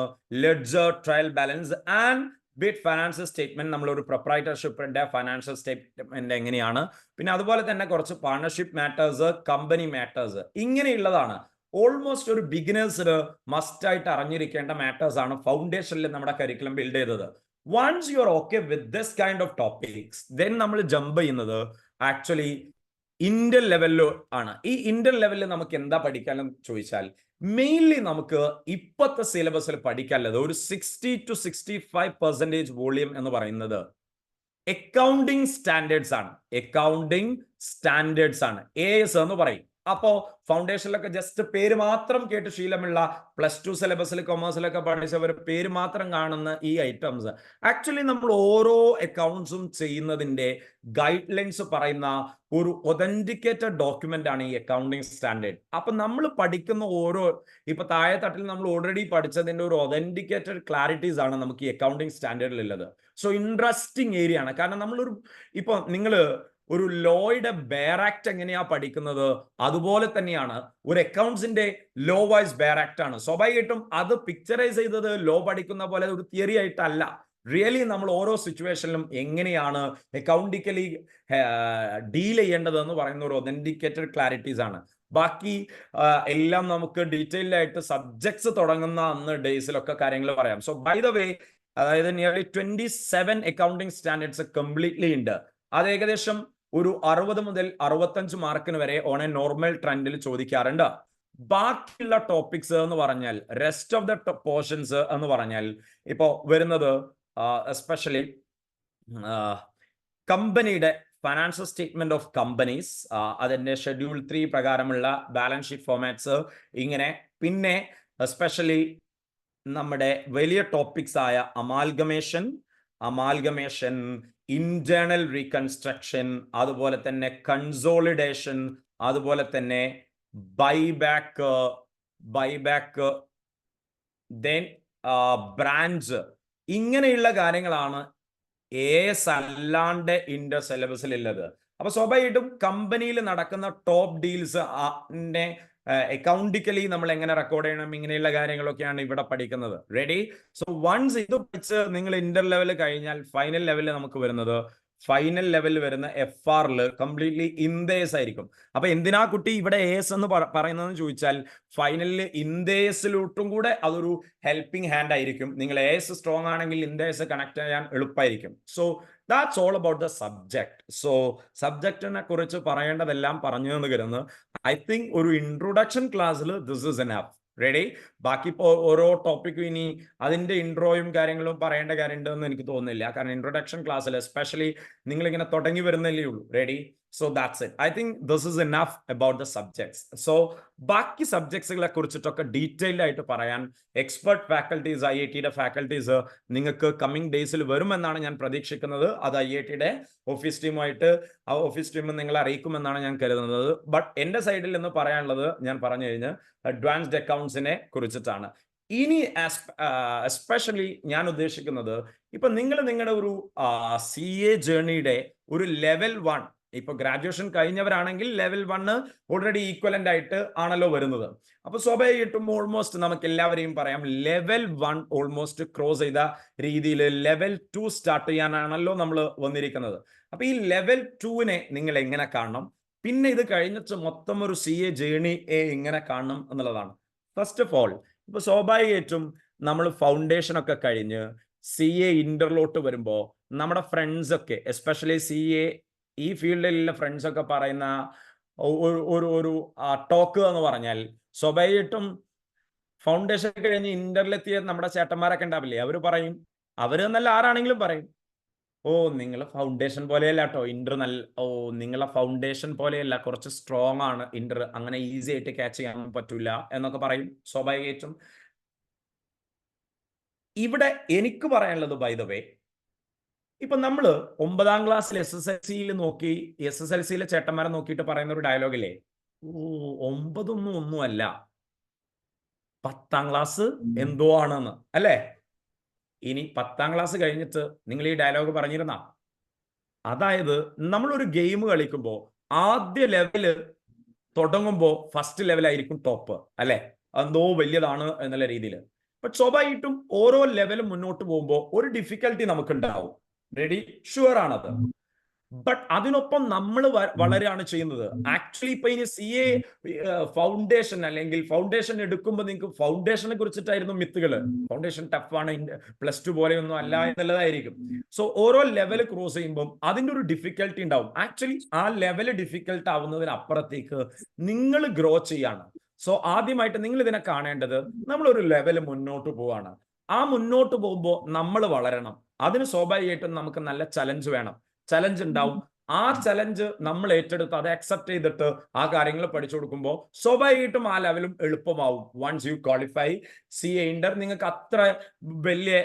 ledger, trial balance and bit financial statement, നമ്മളൊരു പ്രൊപ്രൈറ്റർഷിപ്പിന്റെ ഫൈനാൻഷ്യൽ സ്റ്റേറ്റ്മെന്റ് എങ്ങനെയാണ്, പിന്നെ അതുപോലെ തന്നെ കുറച്ച് പാർട്ണർഷിപ്പ് മാറ്റേഴ്സ്, കമ്പനി മാറ്റേഴ്സ്, ഇങ്ങനെയുള്ളതാണ് ഓൾമോസ്റ്റ് ഒരു ബിഗിനേഴ്സിന് മസ്റ്റ് ആയിട്ട് അറിഞ്ഞിരിക്കേണ്ട മാറ്റേഴ്സ് ആണ് ഫൗണ്ടേഷനിൽ നമ്മുടെ കരിക്കുലം ബിൽഡ് ചെയ്തത്. Once you are okay with this kind of topics, then നമ്മൾ ജമ്പ് ചെയ്യുന്നത് ആക്ച്വലി ഇന്റർ ലെവലിലോ ആണ്. ഈ ഇന്റർ ലെവലിൽ നമുക്ക് എന്താ പഠിക്കാനെന്ന് ചോദിച്ചാൽ മെയിൻലി നമുക്ക് ഇപ്പോഴത്തെ സിലബസിൽ പഠിക്കാനുള്ളത് ഒരു 60 to 65% വോളിയം എന്ന് പറയുന്നത് അക്കൗണ്ടിങ് സ്റ്റാൻഡേർഡ്സ് ആണ്. AS എന്ന് പറയും. അപ്പോ ഫൗണ്ടേഷനിലൊക്കെ ജസ്റ്റ് പേര് മാത്രം കേട്ട് ശീലമുള്ള +2 സിലബസിൽ കൊമേഴ്സിലൊക്കെ പഠിച്ചവർ പേര് മാത്രം കാണുന്ന ഈ ഐറ്റംസ് ആക്ച്വലി നമ്മൾ ഓരോ അക്കൗണ്ട്സും ചെയ്യുന്നതിന്റെ ഗൈഡ് ലൈൻസ് പറയുന്ന ഒരു ഒതന്റിക്കേറ്റഡ് ഡോക്യുമെന്റ് ആണ് ഈ അക്കൗണ്ടിങ് സ്റ്റാൻഡേർഡ്. അപ്പൊ നമ്മൾ പഠിക്കുന്ന ഓരോ ഇപ്പൊ താഴെ തട്ടിൽ നമ്മൾ ഓൾറെഡി പഠിച്ചതിന്റെ ഒരു ഒതന്റിക്കേറ്റഡ് ക്ലാരിറ്റീസ് ആണ് നമുക്ക് ഈ അക്കൗണ്ടിങ് സ്റ്റാൻഡേർഡിൽ ഉള്ളത്. സോ ഇൻട്രസ്റ്റിംഗ് ഏരിയ ആണ്. കാരണം നമ്മളൊരു ഇപ്പൊ നിങ്ങള് ഒരു ലോയുടെ ബെയർ ആക്ട് എങ്ങനെയാ പഠിക്കുന്നത് അതുപോലെ തന്നെയാണ് ഒരു അക്കൗണ്ട്സിന്റെ ലോ വൈസ് ബെയർ ആക്ട് ആണ്. സ്വാഭാവികമായിട്ടും അത് പിക്ചറൈസ് ചെയ്തത് ലോ പഠിക്കുന്ന പോലെ ഒരു തിയറി ആയിട്ടല്ല. റിയലി നമ്മൾ ഓരോ സിറ്റുവേഷനിലും എങ്ങനെയാണ് അക്കൗണ്ടിക്കലി ഡീൽ ചെയ്യേണ്ടത് എന്ന് പറയുന്ന ഒരു ഒതന്റിക്കേറ്റഡ് ക്ലാരിറ്റീസ് ആണ്. ബാക്കി എല്ലാം നമുക്ക് ഡീറ്റെയിൽഡ് ആയിട്ട് സബ്ജക്ട്സ് തുടങ്ങുന്ന അന്ന് ഡേയ്സിലൊക്കെ കാര്യങ്ങൾ പറയാം. സോ ബൈ ദ വേ, അതായത് നിയർലി 27 അക്കൗണ്ടിങ് സ്റ്റാൻഡേർഡ്സ് കംപ്ലീറ്റ്ലി ഉണ്ട്. അത് ഏകദേശം ഒരു 60 മുതൽ 65 മാർക്കിന് വരെ ഓൺ എ നോർമൽ ട്രെൻഡിൽ ചോദിക്കാറുണ്ട്. ബാക്കിയുള്ള ടോപ്പിക്സ് എന്ന് പറഞ്ഞാൽ റെസ്റ്റ് ഓഫ് ദ പോർഷൻസ് എന്ന് പറഞ്ഞാൽ ഇപ്പോൾ വരുന്നത് എസ്പെഷ്യലി കമ്പനിയുടെ ഫൈനാൻഷ്യൽ സ്റ്റേറ്റ്മെന്റ് ഓഫ് കമ്പനീസ്, അതിന്റെ ഷെഡ്യൂൾ 3 പ്രകാരമുള്ള ബാലൻസ് ഷീറ്റ് ഫോമാറ്റ്സ്, ഇങ്ങനെ പിന്നെ എസ്പെഷ്യലി നമ്മുടെ വലിയ ടോപ്പിക്സ് ആയ അമാൽഗമേഷൻ, ഇന്റേണൽ റീകൺസ്ട്രക്ഷൻ, അതുപോലെ തന്നെ കൺസോളിഡേഷൻ, അതുപോലെ തന്നെ ബൈബാക്ക്, ദെൻ ബ്രാഞ്ച്, ഇങ്ങനെയുള്ള കാര്യങ്ങളാണ് എസ് അല്ലാണ്ട് ഇന്റർ സിലബസിൽ ഉള്ളത്. അപ്പൊ സ്വാഭാവികമായിട്ടും കമ്പനിയിൽ നടക്കുന്ന ടോപ്പ് ഡീൽസ് അക്കൗണ്ടിക്കലി നമ്മൾ എങ്ങനെ റെക്കോർഡ് ചെയ്യണം, ഇങ്ങനെയുള്ള കാര്യങ്ങളൊക്കെയാണ് ഇവിടെ പഠിക്കുന്നത്. റെഡി? സോ വൺസ് ഇത് പഠിച്ച് നിങ്ങൾ ഇന്റർ ലെവൽ കഴിഞ്ഞാൽ ഫൈനൽ ലെവലിൽ നമുക്ക് വരുന്നത്, ഫൈനൽ ലെവൽ വരുന്ന FR കംപ്ലീറ്റ്ലി ഇൻഡേസ് ആയിരിക്കും. അപ്പൊ എന്തിനാ കുട്ടി ഇവിടെ എസ് എന്ന് പറയുന്നതെന്ന് ചോദിച്ചാൽ, ഫൈനലിൽ ഇൻഡേസിലോട്ടും കൂടെ അതൊരു ഹെൽപ്പിംഗ് ഹാൻഡ് ആയിരിക്കും. നിങ്ങൾ എസ് സ്ട്രോങ് ആണെങ്കിൽ ഇൻഡേസ് കണക്ട് ചെയ്യാൻ എളുപ്പമായിരിക്കും. So that's all about the subject. So സബ്ജക്റ്റിനെ കുറിച്ച് പറയേണ്ടതെല്ലാം പറഞ്ഞു എന്ന് കരുതുന്നു. ഐ തിങ്ക് ഒരു ഇൻട്രൊഡക്ഷൻ ക്ലാസ്സിൽ ദിസ് ഇസ് എനഫ്. റെഡി? ബാക്കി ഇപ്പോൾ ഓരോ ടോപ്പിക്കും ഇനി അതിന്റെ ഇൻട്രോയും കാര്യങ്ങളും പറയേണ്ട കാര്യമുണ്ടെന്ന് എനിക്ക് തോന്നുന്നില്ല. കാരണം ഇൻട്രൊഡക്ഷൻ ക്ലാസ്സിൽ എസ്പെഷ്യലി നിങ്ങൾ ഇങ്ങനെ തുടങ്ങി വരുന്നല്ലേ ഉള്ളൂ. Ready? So that's it. I think this is enough about the subjects. So ബാക്കി സബ്ജക്ട്സുകളെ കുറിച്ചിട്ടൊക്കെ ഡീറ്റെയിൽഡ് ആയിട്ട് പറയാൻ എക്സ്പെർട്ട് ഫാക്കൽറ്റീസ്, IITയുടെ ഫാക്കൽറ്റീസ് നിങ്ങൾക്ക് കമ്മിങ് ഡേയ്സിൽ വരുമെന്നാണ് ഞാൻ പ്രതീക്ഷിക്കുന്നത്. അത് IITയുടെ ഓഫീസ് ടീമുമായിട്ട് ഓഫീസ് ടീം നിങ്ങളെ അറിയിക്കുമെന്നാണ് ഞാൻ കരുതുന്നത്. ബട്ട് എൻ്റെ സൈഡിൽ നിന്ന് പറയാനുള്ളത് ഞാൻ പറഞ്ഞു കഴിഞ്ഞ് അഡ്വാൻസ്ഡ് അക്കൗണ്ട്സിനെ കുറിച്ചിട്ടാണ്. ഇനി എസ്പെഷ്യലി ഞാൻ ഉദ്ദേശിക്കുന്നത്, ഇപ്പൊ നിങ്ങൾ നിങ്ങളുടെ ഒരു CA ജേർണിയുടെ ഒരു ലെവൽ 1, ഇപ്പൊ ഗ്രാജുവേഷൻ കഴിഞ്ഞവരാണെങ്കിൽ ലെവൽ 1 ഓൾറെഡി ഈക്വലന്റ് ആയിട്ട് ആണല്ലോ വരുന്നത്. അപ്പൊ സ്വാഭാവികമായിട്ടും ഓൾമോസ്റ്റ് നമുക്ക് എല്ലാവരെയും പറയാം ലെവൽ 1 ഓൾമോസ്റ്റ് ക്രോസ് ചെയ്ത രീതിയിൽ ലെവൽ 2 സ്റ്റാർട്ട് ചെയ്യാനാണല്ലോ നമ്മൾ വന്നിരിക്കുന്നത്. അപ്പൊ ഈ ലെവൽ 2നെ നിങ്ങൾ എങ്ങനെ കാണണം, പിന്നെ ഇത് കഴിഞ്ഞിട്ട് മൊത്തം ഒരു CA ജേർണി എങ്ങനെ കാണണം എന്നുള്ളതാണ്. ഫസ്റ്റ് ഓഫ് ഓൾ, ഇപ്പൊ സ്വാഭാവികമായിട്ടും നമ്മൾ ഫൗണ്ടേഷൻ ഒക്കെ കഴിഞ്ഞ് CA ഇന്റർലോട്ട് വരുമ്പോൾ നമ്മുടെ ഫ്രണ്ട്സ് ഒക്കെ, എസ്പെഷ്യലി CA ഈ ഫീൽഡിലുള്ള ഫ്രണ്ട്സ് ഒക്കെ പറയുന്ന ഒരു ടോക്ക് എന്ന് പറഞ്ഞാൽ, സ്വാഭാവികമായിട്ടും ഫൗണ്ടേഷൻ കഴിഞ്ഞ് ഇന്ററിലെത്തിയ നമ്മുടെ ചേട്ടന്മാരൊക്കെ ഉണ്ടാവില്ലേ, അവർ പറയും, അവർ എന്നല്ല ആരാണെങ്കിലും പറയും, ഓ നിങ്ങൾ ഫൗണ്ടേഷൻ പോലെയല്ല കേട്ടോ ഇന്റർ, നിങ്ങളെ ഫൗണ്ടേഷൻ പോലെയല്ല, കുറച്ച് സ്ട്രോങ് ആണ് ഇന്റർ, അങ്ങനെ ഈസി ആയിട്ട് ക്യാച്ച് ചെയ്യാൻ പറ്റൂല എന്നൊക്കെ പറയും. സ്വാഭാവികമായിട്ടും ഇവിടെ എനിക്ക് പറയാനുള്ളത്, ബൈ ദ വേ, ഇപ്പൊ നമ്മള് 9ാം ക്ലാസ്സിൽ SSLCയിൽ നോക്കി, SSLCയിലെ ചേട്ടന്മാരെ നോക്കിയിട്ട് പറയുന്ന ഒരു ഡയലോഗില്ലേ, 9 ഒന്നുമല്ല, 10ാം ക്ലാസ് എന്തോ ആണെന്ന്, അല്ലേ? ഇനി 10ാം ക്ലാസ് കഴിഞ്ഞിട്ട് നിങ്ങൾ ഈ ഡയലോഗ് പറഞ്ഞിരുന്ന, അതായത് നമ്മളൊരു ഗെയിം കളിക്കുമ്പോൾ ആദ്യ ലെവല് തുടങ്ങുമ്പോൾ ഫസ്റ്റ് ലെവലായിരിക്കും ടോപ്പ്, അല്ലെ? എന്തോ വലിയതാണ് എന്നുള്ള രീതിയിൽ. ബട്ട് സ്വാഭാവികമായിട്ടും ഓരോ ലെവലും മുന്നോട്ട് പോകുമ്പോൾ ഒരു ഡിഫിക്കൽട്ടി നമുക്ക് ഉണ്ടാവും. റെഡി? ഷുവർ ആണത്. ബട്ട് അതിനൊപ്പം നമ്മൾ വളരെയാണ് ചെയ്യുന്നത്. ആക്ച്വലി ഇപ്പൊ ഇനി CA ഫൗണ്ടേഷൻ അല്ലെങ്കിൽ ഫൗണ്ടേഷൻ എടുക്കുമ്പോൾ നിങ്ങൾക്ക് ഫൗണ്ടേഷനെ കുറിച്ചിട്ടായിരുന്നു മിത്തുകള്, ഫൗണ്ടേഷൻ ടഫാണ്, +2 പോലെയൊന്നും അല്ല എന്നുള്ളതായിരിക്കും. സോ ഓരോ ലെവൽ ക്രോസ് ചെയ്യുമ്പോൾ അതിന്റെ ഒരു ഡിഫിക്കൽട്ടി ഉണ്ടാവും. ആക്ച്വലി ആ ലെവൽ ഡിഫിക്കൽട്ട് ആവുന്നതിന് അപ്പുറത്തേക്ക് നിങ്ങൾ ഗ്രോ ചെയ്യാണ്. സോ ആദ്യമായിട്ട് നിങ്ങൾ ഇതിനെ കാണേണ്ടത്, നമ്മളൊരു ലെവൽ മുന്നോട്ട് പോവാണ്. ആ മുന്നോട്ട് പോകുമ്പോൾ നമ്മൾ വളരണം. അതിന് സ്വാഭാവികമായിട്ടും നമുക്ക് നല്ല ചലഞ്ച് വേണം. ചലഞ്ച് ഉണ്ടാവും. ആ ചലഞ്ച് നമ്മൾ ഏറ്റെടുത്ത് അത് അക്സെപ്റ്റ് ചെയ്തിട്ട് ആ കാര്യങ്ങൾ പഠിച്ചു കൊടുക്കുമ്പോൾ സ്വാഭാവികമായിട്ടും ആ ലെവലും എളുപ്പമാവും. Once you qualify CA inter, നിങ്ങൾക്ക് അത്ര വലിയ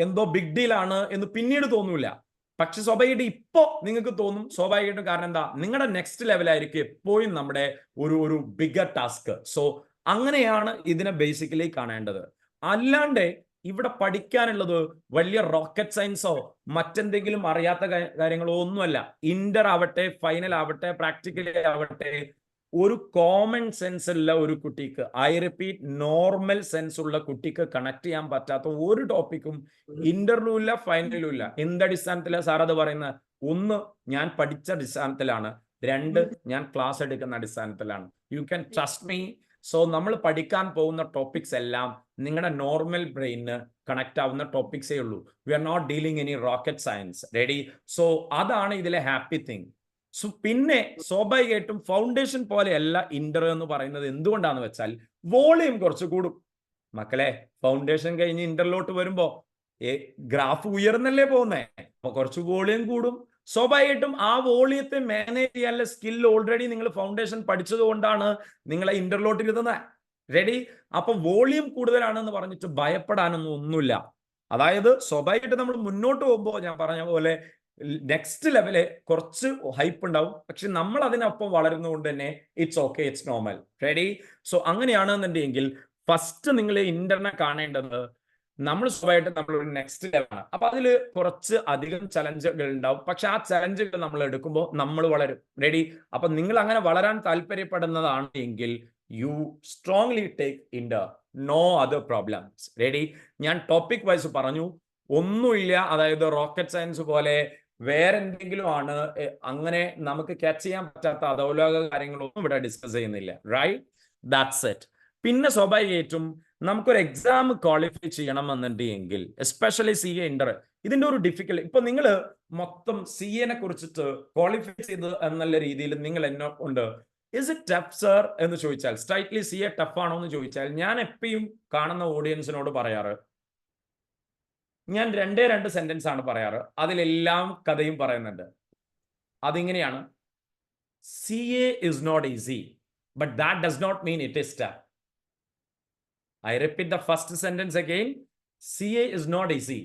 എന്തോ ബിഗ് ഡീൽ ആണ് എന്ന് പിന്നീട് തോന്നൂല. പക്ഷെ സ്വാഭാവികമായിട്ട് ഇപ്പോ നിങ്ങൾക്ക് തോന്നും. സ്വാഭാവികമായിട്ടും കാരണം എന്താ, നിങ്ങളുടെ നെക്സ്റ്റ് ലെവലായിരിക്കും എപ്പോഴും നമ്മുടെ ഒരു ബിഗർ ടാസ്ക്. സോ അങ്ങനെയാണ് ഇതിനെ ബേസിക്കലി കാണേണ്ടത്. അല്ലാണ്ട് ഇവിടെ പഠിക്കാനുള്ളത് വലിയ റോക്കറ്റ് സയൻസോ മറ്റെന്തെങ്കിലും അറിയാത്ത കാര്യങ്ങളോ ഒന്നുമല്ല. ഇന്റർ ആവട്ടെ, ഫൈനൽ ആവട്ടെ, പ്രാക്ടിക്കലി ആവട്ടെ, ഒരു കോമൺ സെൻസ് ഉള്ള ഒരു കുട്ടിക്ക്, ഐ റിപ്പീറ്റ്, നോർമൽ സെൻസ് ഉള്ള കുട്ടിക്ക് കണക്ട് ചെയ്യാൻ പറ്റാത്ത ഒരു ടോപ്പിക്കും ഇന്റർലും ഇല്ല, ഫൈനലും ഇല്ല. എന്തടിസ്ഥാനത്തിലാണ് സാർ അത് പറയുന്നത്? 1, ഞാൻ പഠിച്ച അടിസ്ഥാനത്തിലാണ്. 2, ഞാൻ ക്ലാസ് എടുക്കുന്ന അടിസ്ഥാനത്തിലാണ്. You can trust me. So നമ്മൾ പഠിക്കാൻ പോകുന്ന ടോപ്പിക്സ് എല്ലാം നിങ്ങളുടെ നോർമൽ ബ്രെയിന് കണക്ട് ആവുന്ന ടോപ്പിക്സേ ഉള്ളൂ. We are not dealing any rocket science. Ready? So അതാണ് ഇതിലെ ഹാപ്പി തിങ്. സോ പിന്നെ സ്വാഭാവികമായിട്ടും ഫൗണ്ടേഷൻ പോലെയല്ല ഇന്റർ എന്ന് പറയുന്നത്. എന്തുകൊണ്ടാന്ന് വെച്ചാൽ വോളിയം കുറച്ച് കൂടും. മക്കളെ, ഫൗണ്ടേഷൻ കഴിഞ്ഞ് ഇന്ററിലോട്ട് വരുമ്പോ ഗ്രാഫ് ഉയർന്നല്ലേ പോകുന്നേ, അപ്പൊ കുറച്ച് വോളിയം കൂടും. സ്വാഭാവികമായിട്ടും ആ വോളിയത്തെ മാനേജ് ചെയ്യാനുള്ള സ്കിൽ ഓൾറെഡി നിങ്ങൾ ഫൗണ്ടേഷൻ പഠിച്ചത് കൊണ്ടാണ് നിങ്ങളെ ഇന്ററിലോട്ട് ഇരുത്തുന്നത്. റെഡി? അപ്പൊ വോളിയം കൂടുതലാണെന്ന് പറഞ്ഞിട്ട് ഭയപ്പെടാനൊന്നും ഒന്നുമില്ല. അതായത് സ്വാഭാവികമായിട്ട് നമ്മൾ മുന്നോട്ട് പോകുമ്പോൾ ഞാൻ പറഞ്ഞ പോലെ നെക്സ്റ്റ് ലെവല് കുറച്ച് ഹൈപ്പ് ഉണ്ടാവും, പക്ഷെ നമ്മൾ അതിനൊപ്പം വളരുന്നതുകൊണ്ട് തന്നെ it's okay, it's normal. Ready? So അങ്ങനെയാണെന്നുണ്ടെങ്കിൽ ഫസ്റ്റ് നിങ്ങൾ ഇന്റർനെ കാണേണ്ടത് നമ്മൾ സ്വാഭാവികമായിട്ട് നമ്മളൊരു നെക്സ്റ്റ് ലെവലാണ്. അപ്പൊ അതിൽ കുറച്ച് അധികം ചലഞ്ചുകൾ ഉണ്ടാവും, പക്ഷെ ആ ചലഞ്ചുകൾ നമ്മൾ എടുക്കുമ്പോൾ നമ്മൾ വളരും. റെഡി? അപ്പൊ നിങ്ങൾ അങ്ങനെ വളരാൻ താല്പര്യപ്പെടുന്നതാണ് എങ്കിൽ you strongly take inter, no other problems. Ready? ഞാൻ ടോപ്പിക് വൈസ് പറഞ്ഞു, ഒന്നുമില്ല. അതായത് റോക്കറ്റ് സയൻസ് പോലെ വേറെ എന്തെങ്കിലും ആണ്, അങ്ങനെ നമുക്ക് ക്യാച്ച് ചെയ്യാൻ പറ്റാത്ത അധോലോക കാര്യങ്ങളൊന്നും ഇവിടെ ഡിസ്കസ് ചെയ്യുന്നില്ല. റൈറ്റ്? That's it. പിന്നെ സ്വാഭാവികമായിട്ടും നമുക്കൊരു എക്സാം ക്വാളിഫൈ ചെയ്യണം എന്നുണ്ടെങ്കിൽ എസ്പെഷ്യലി CA ഇന്റർ, ഇതിന്റെ ഒരു ഡിഫിക്കൽട്ട്, ഇപ്പൊ നിങ്ങൾ മൊത്തം CA നെ കുറിച്ചിട്ട് ക്വാളിഫൈ ചെയ്ത് എന്നുള്ള രീതിയിൽ നിങ്ങൾ എന്നെ കൊണ്ട് ഇസ് ഇറ്റ് ടഫ് സർ എന്ന് ചോദിച്ചാൽ, സ്ട്രൈറ്റ്ലി CA ടഫ് ആണോ എന്ന് ചോദിച്ചാൽ, ഞാൻ എപ്പോഴും കാണുന്ന ഓഡിയൻസിനോട് പറയാറ്, ഞാൻ രണ്ട് സെന്റൻസ് ആണ് പറയാറ്. അതിലെല്ലാം കഥയും പറയുന്നുണ്ട്. അതിങ്ങനെയാണ്: CA is not easy, but that does not mean it is tough. I repeat the first sentence again. CA is not easy,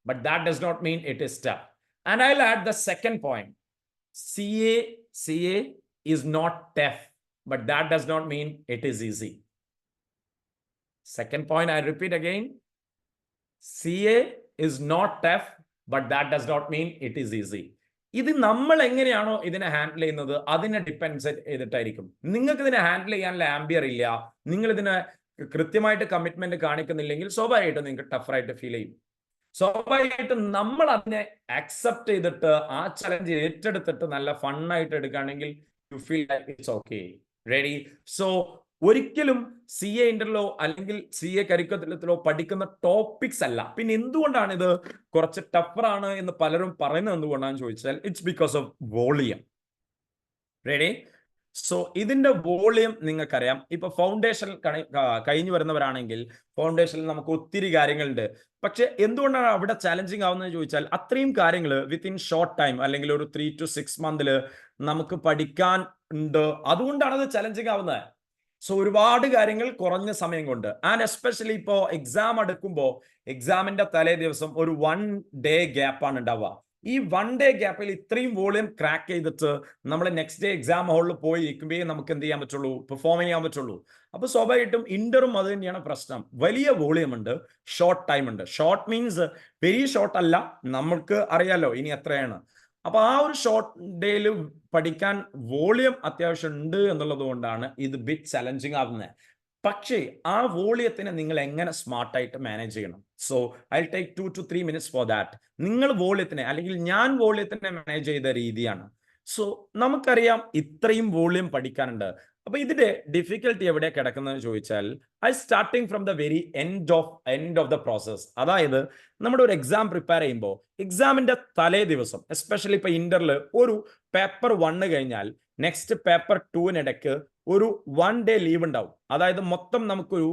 but that does not mean it is tough. And I'll add the second point. CA is not tough, but that does not mean it is easy. Second point, I repeat again. CA is not tough, but that does not mean it is easy. ഇത് നമ്മൾ എങ്ങനെയാണോ ഇതിനെ handle ചെയ്യുന്നത് അതിനെ depend ചെയ്തിട്ടായിരിക്കും. നിങ്ങൾക്ക് ഇതിനെ handle ചെയ്യാനുള്ള ampere ഇല്ല, നിങ്ങൾ ഇതിനെ കൃത്യമായിട്ട് കമ്മിറ്റ്മെന്റ് കാണിക്കുന്നില്ലെങ്കിൽ സ്വാഭാവികമായിട്ടും നിങ്ങൾക്ക് ടഫറായിട്ട് ഫീൽ ചെയ്യും. സ്വാഭാവികമായിട്ടും നമ്മൾ അതിനെ അക്സെപ്റ്റ് ചെയ്തിട്ട് ആ ചലഞ്ച് ഏറ്റെടുത്തിട്ട് നല്ല ഫണ്ണായിട്ട് എടുക്കുകയാണെങ്കിൽ you feel like it's okay. Ready? So ഒരിക്കലും CA ഇന്ററിലോ അല്ലെങ്കിൽ CA കരിക്കുലത്തിലോ പഠിക്കുന്ന ടോപ്പിക്സ് അല്ല. പിന്നെ എന്തുകൊണ്ടാണ് ഇത് കുറച്ച് ടഫറാണ് എന്ന് പലരും പറയുന്നത് എന്തുകൊണ്ടാണെന്ന് ചോദിച്ചാൽ, it's because of volume. Ready? So ഇതിന്റെ വോളിയം നിങ്ങൾക്കറിയാം. ഇപ്പൊ ഫൗണ്ടേഷൻ കഴിഞ്ഞു വരുന്നവരാണെങ്കിൽ ഫൗണ്ടേഷനിൽ നമുക്ക് ഒത്തിരി കാര്യങ്ങളുണ്ട്. പക്ഷെ എന്തുകൊണ്ടാണ് അവിടെ ചാലഞ്ചിങ് ആവുന്നത് ചോദിച്ചാൽ, അത്രയും കാര്യങ്ങൾ വിത്തിൻ ഷോർട്ട് ടൈം അല്ലെങ്കിൽ ഒരു 3 to 6 months നമുക്ക് പഠിക്കാൻ ഉണ്ട്. അതുകൊണ്ടാണ് അത് ചലഞ്ചിങ് ആവുന്നത്. സോ ഒരുപാട് കാര്യങ്ങൾ കുറഞ്ഞ സമയം കൊണ്ട്. ആൻഡ് എസ്പെഷ്യലി ഇപ്പോൾ എക്സാം അടുക്കുമ്പോൾ എക്സാമിന്റെ തലേ ദിവസം ഒരു 1 day ഗ്യാപ്പാണ് ഉണ്ടാവുക. ഈ 1 day ഗ്യാപ്പിൽ ഇത്രയും വോളിയം ക്രാക്ക് ചെയ്തിട്ട് നമ്മൾ നെക്സ്റ്റ് ഡേ എക്സാം ഹാളിൽ പോയി ഇരിക്കുമ്പോഴേ നമുക്ക് എന്ത് ചെയ്യാൻ പറ്റുള്ളൂ, പെർഫോം ചെയ്യാൻ പറ്റുള്ളൂ. അപ്പൊ സ്വാഭാവികമായിട്ടും ഇന്ററും അത് തന്നെയാണ് പ്രശ്നം. വലിയ വോളിയം ഉണ്ട്, ഷോർട്ട് ടൈം ഉണ്ട്. ഷോർട്ട് മീൻസ് വെരി ഷോർട്ട് അല്ല, നമുക്ക് അറിയാലോ ഇനി എത്രയാണ്. അപ്പൊ ആ ഒരു ഷോർട്ട് ഡേയിൽ പഠിക്കാൻ വോളിയം അത്യാവശ്യം ഉണ്ട് എന്നുള്ളത് കൊണ്ടാണ് ഇത് ബിറ്റ് ചലഞ്ചിങ് ആവുന്നത്. പക്ഷേ ആ വോളിയത്തിനെ നിങ്ങൾ എങ്ങനെ സ്മാർട്ടായിട്ട് മാനേജ് ചെയ്യണം. So I take 2 to 3 minutes for that. നിങ്ങൾ വോളിയത്തിനെ അല്ലെങ്കിൽ ഞാൻ വോളിയത്തിനെ മാനേജ് ചെയ്ത രീതിയാണ്. സോ നമുക്കറിയാം ഇത്രയും വോളിയം പഠിക്കാനുണ്ട്. അപ്പൊ ഇതിന്റെ ഡിഫിക്കൽട്ടി എവിടെ കിടക്കുന്നതെന്ന് ചോദിച്ചാൽ, I starting from the very end of the process. അതായത് നമ്മുടെ ഒരു എക്സാം പ്രിപ്പയർ ചെയ്യുമ്പോൾ എക്സാമിന്റെ തലേ ദിവസം എസ്പെഷ്യലി ഇപ്പൊ ഇന്ററിൽ ഒരു പേപ്പർ 1 കഴിഞ്ഞാൽ നെക്സ്റ്റ് പേപ്പർ 2-നിടയ്ക്ക് ഒരു 1 day ലീവ് ഉണ്ടാവും. അതായത് മൊത്തം നമുക്കൊരു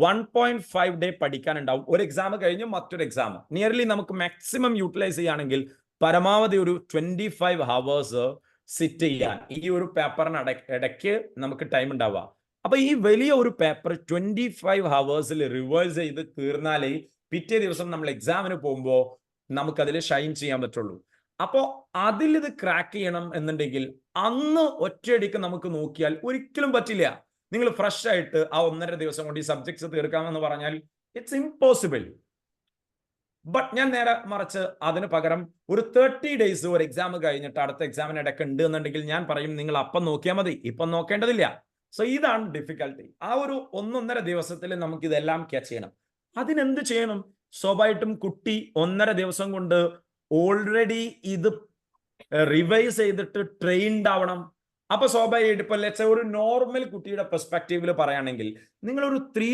1.5 day പഠിക്കാനുണ്ടാവും. ഒരു എക്സാം കഴിഞ്ഞ് മറ്റൊരു എക്സാം. നിയർലി നമുക്ക് മാക്സിമം യൂട്ടിലൈസ് ചെയ്യുകയാണെങ്കിൽ പരമാവധി ഒരു 25 hours സിറ്റ് ചെയ്യാൻ ഈ ഒരു പേപ്പറിന് ഇടയ്ക്ക് നമുക്ക് ടൈം ഉണ്ടാവുക. അപ്പൊ ഈ വലിയ ഒരു പേപ്പർ 25 hours റിവേഴ്സ് ചെയ്ത് തീർന്നാലേ പിറ്റേ ദിവസം നമ്മൾ എക്സാമിന് പോകുമ്പോൾ നമുക്കതിൽ ഷൈൻ ചെയ്യാൻ പറ്റുള്ളൂ. അപ്പോൾ അതിൽ ഇത് ക്രാക്ക് ചെയ്യണം എന്നുണ്ടെങ്കിൽ അന്ന് ഒറ്റയടിക്ക് നമുക്ക് നോക്കിയാൽ ഒരിക്കലും പറ്റില്ല. നിങ്ങൾ ഫ്രഷ് ആയിട്ട് ആ 1.5 ദിവസം കൊണ്ട് ഈ സബ്ജക്ട്സ് തീർക്കാമെന്ന് പറഞ്ഞാൽ ഇറ്റ്സ് ഇമ്പോസിബിൾ. ബട്ട് ഞാൻ നേരെ മറിച്ച് അതിന് പകരം ഒരു 30 days ഒരു എക്സാം കഴിഞ്ഞിട്ട് അടുത്ത എക്സാമിന് ഇടയ്ക്ക് ഉണ്ട് എന്നുണ്ടെങ്കിൽ ഞാൻ പറയും നിങ്ങൾ അപ്പം നോക്കിയാൽ മതി, ഇപ്പം നോക്കേണ്ടതില്ല. സോ ഇതാണ് ഡിഫിക്കൽട്ടി. ആ ഒരു 1.5 ദിവസത്തിൽ നമുക്ക് ഇതെല്ലാം ക്യാച്ച് ചെയ്യണം. അതിനെന്ത് ചെയ്യണം? സ്വാഭാവികമായിട്ടും കുട്ടി 1.5 ദിവസം കൊണ്ട് ഓൾറെഡി ഇത് റിവൈസ് ചെയ്തിട്ട് ട്രെയിൻഡ് ആവണം. അപ്പൊ സ്വാഭാവികമായിട്ട് ഇപ്പൊ ലെറ്റ്സ് സേ ഒരു നോർമൽ കുട്ടിയുടെ പെർസ്പെക്റ്റീവിൽ പറയുകയാണെങ്കിൽ നിങ്ങളൊരു 3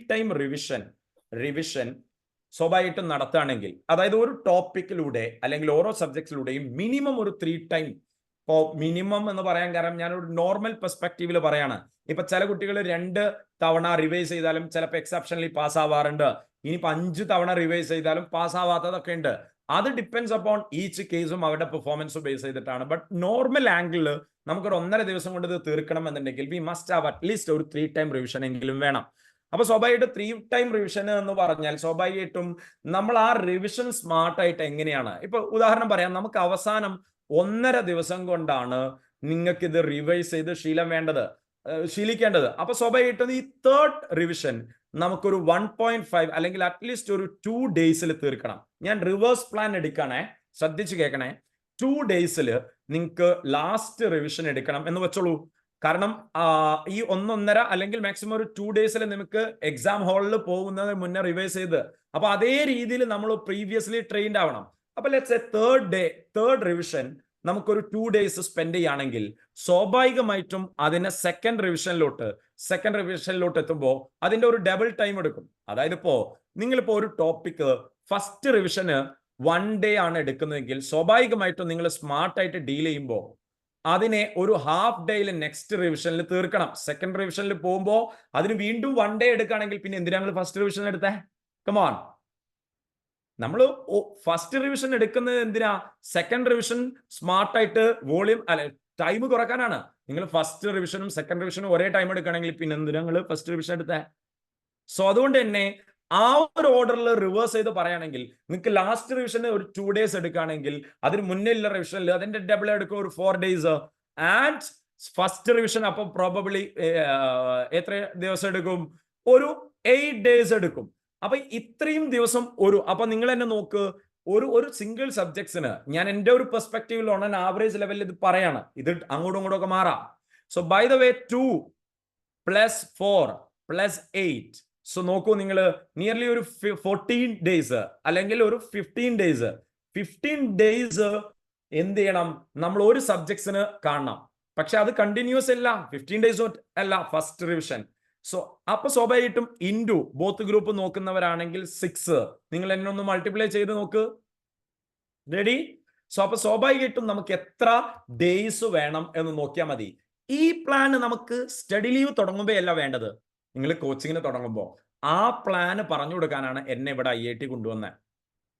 time റിവിഷൻ സ്വാഭാവികമായിട്ടും നടത്തുകയാണെങ്കിൽ, അതായത് ഒരു ടോപ്പിക്കിലൂടെ അല്ലെങ്കിൽ ഓരോ സബ്ജക്ട്സിലൂടെയും മിനിമം ഒരു 3 ടൈം, ഇപ്പോൾ മിനിമം എന്ന് പറയാൻ കാരണം ഞാനൊരു നോർമൽ പെർസ്പെക്റ്റീവിൽ പറയാണ്. ഇപ്പൊ ചില കുട്ടികൾ 2 തവണ റിവൈസ് ചെയ്താലും ചിലപ്പോൾ എക്സെപ്ഷനലി പാസ്സാവാറുണ്ട്. ഇനിയിപ്പോൾ 5 തവണ റിവൈസ് ചെയ്താലും പാസ്സാവാത്തതൊക്കെ ഉണ്ട്. അത് ഡിപ്പെൻഡ്സ് അപ്പോൺ ഈച്ച് കേസും അവരുടെ പെർഫോമൻസ് ബേസ് ചെയ്തിട്ടാണ്. ബട്ട് നോർമൽ ആംഗിളിൽ നമുക്കൊരു 1.5 ദിവസം കൊണ്ട് ഇത് തീർക്കണം എന്നുണ്ടെങ്കിൽ വി മസ്റ്റ് ഹാവ് അറ്റ്ലീസ്റ്റ് ഒരു 3 ടൈം റിവിഷൻ എങ്കിലും വേണം. അപ്പൊ സ്വാഭാവികമായിട്ട് 3 ടൈം റിവിഷൻ എന്ന് പറഞ്ഞാൽ സ്വാഭാവികമായിട്ടും നമ്മൾ ആ റിവിഷൻ സ്മാർട്ടായിട്ട് എങ്ങനെയാണ്, ഇപ്പൊ ഉദാഹരണം പറയാം, നമുക്ക് അവസാനം 1.5 ദിവസം കൊണ്ടാണ് നിങ്ങൾക്ക് ഇത് റിവൈസ് ചെയ്ത് ശീലിക്കേണ്ടത്. അപ്പൊ സ്വാഭാവികമായിട്ടും ഈ 3rd റിവിഷൻ നമുക്കൊരു 1.5 അല്ലെങ്കിൽ അറ്റ്ലീസ്റ്റ് ഒരു 2 ഡേയ്സിൽ തീർക്കണം. ഞാൻ റിവേഴ്സ് പ്ലാൻ എടുക്കണേ, ശ്രദ്ധിച്ച് കേൾക്കണേ. 2 ഡേയ്സിൽ നിങ്ങൾക്ക് ലാസ്റ്റ് റിവിഷൻ എടുക്കണം എന്ന് വെച്ചോളൂ. കാരണം ഈ 1.5 അല്ലെങ്കിൽ മാക്സിമം ഒരു 2 ഡേയ്സിൽ നിങ്ങൾക്ക് എക്സാം ഹാളിൽ പോകുന്നതിന് മുന്നേ റിവൈസ് ചെയ്ത്, അപ്പൊ അതേ രീതിയിൽ നമ്മൾ പ്രീവിയസ്ലി ട്രെയിൻഡ് ആവണം. അപ്പൊ ലെറ്റ്സ് എ 3rd റിവിഷൻ നമുക്കൊരു 2 ഡേയ്സ് സ്പെൻഡ് ചെയ്യുകയാണെങ്കിൽ സ്വാഭാവികമായിട്ടും അതിനെ സെക്കൻഡ് റിവിഷനിലോട്ട് എത്തുമ്പോൾ അതിന്റെ ഒരു ഡബിൾ ടൈം എടുക്കും. അതായത് നിങ്ങളിപ്പോ ഒരു ടോപ്പിക്ക് ഫസ്റ്റ് റിവിഷന് 1 ഡേ ആണ് എടുക്കുന്നതെങ്കിൽ സ്വാഭാവികമായിട്ടും നിങ്ങൾ സ്മാർട്ടായിട്ട് ഡീൽ ചെയ്യുമ്പോൾ അതിനെ ഒരു ഹാഫ് ഡേയിൽ നെക്സ്റ്റ് റിവിഷനിൽ തീർക്കണം. സെക്കൻഡ് റിവിഷനിൽ പോകുമ്പോൾ അതിന് വീണ്ടും 1 ഡേ എടുക്കുകയാണെങ്കിൽ പിന്നെ എന്തിനാണ് ഫസ്റ്റ് റിവിഷൻ എടുത്തേ? കമോൺ, നമ്മൾ ഫസ്റ്റ് റിവിഷൻ എടുക്കുന്നത് എന്തിനാ? സെക്കൻഡ് റിവിഷൻ സ്മാർട്ടായിട്ട് വോളിയം ടൈം കുറക്കാനാണ്. നിങ്ങൾ ഫസ്റ്റ് റിവിഷനും സെക്കൻഡ് റിവിഷനും ഒരേ ടൈം എടുക്കുകയാണെങ്കിൽ പിന്നെ എന്തിനാ ഫസ്റ്റ് റിവിഷൻ എടുത്തേ? സോ അതുകൊണ്ട് തന്നെ ആ ഒരു ഓർഡറിൽ റിവേഴ്സ് ചെയ്ത് പറയുകയാണെങ്കിൽ നിങ്ങൾക്ക് ലാസ്റ്റ് റിവിഷന് ഒരു 2 ഡേയ്സ് എടുക്കുകയാണെങ്കിൽ അതിന് മുന്നേ ഉള്ള റിവിഷനിൽ അതിന്റെ ഡബിൾ എടുക്കും, ഒരു 4 ഡേയ്സ്. ആൻഡ് ഫസ്റ്റ് റിവിഷൻ അപ്പം പ്രോബബ്ലി എത്ര ദിവസം എടുക്കും? ഒരു 8 ഡേയ്സ് എടുക്കും. അപ്പൊ ഇത്രയും ദിവസം അപ്പൊ നിങ്ങൾ തന്നെ നോക്ക്, ഒരു സിംഗിൾ സബ്ജക്ട്സിന് ഞാൻ എൻ്റെ ഒരു പെർസ്പെക്റ്റീവിൽ ഓൺ ആൻ ആവറേജ് ലെവലിൽ ഇത് പറയാണ്. ഇത് അങ്ങോട്ടും ഇങ്ങോട്ടും ഒക്കെ മാറാം. So by the way 2 + 4 + 8, so നോക്കൂ, നിങ്ങൾ നിയർലി ഒരു 14 ഡേയ്സ് അല്ലെങ്കിൽ ഒരു 15 ഡേയ്സ് എന്ത് ചെയ്യണം? നമ്മൾ ഒരു സബ്ജക്ട്സിന് കാണണം. പക്ഷെ അത് കണ്ടിന്യൂസ് അല്ല, 15 ഡേയ്സ് അല്ല ഫസ്റ്റ് റിവിഷൻ. സോ അപ്പൊ സ്വാഭാവികമായിട്ടും ഇൻറ്റു ബോത്ത് ഗ്രൂപ്പ് നോക്കുന്നവരാണെങ്കിൽ 6 നിങ്ങൾ എന്നെ ഒന്ന് മൾട്ടിപ്ലൈ ചെയ്ത് നോക്ക്. റെഡി? സോ അപ്പൊ സ്വാഭാവികമായിട്ടും നമുക്ക് എത്ര ഡേയ്സ് വേണം എന്ന് നോക്കിയാൽ മതി. ഈ പ്ലാൻ നമുക്ക് സ്റ്റഡി ലീവ് തുടങ്ങുമ്പോൾ അല്ല വേണ്ടത്, നിങ്ങൾ കോച്ചിങ്ങിന് തുടങ്ങുമ്പോൾ. ആ പ്ലാന് പറഞ്ഞു കൊടുക്കാനാണ് എന്നെ ഇവിടെ IIT കൊണ്ടുവന്നത്.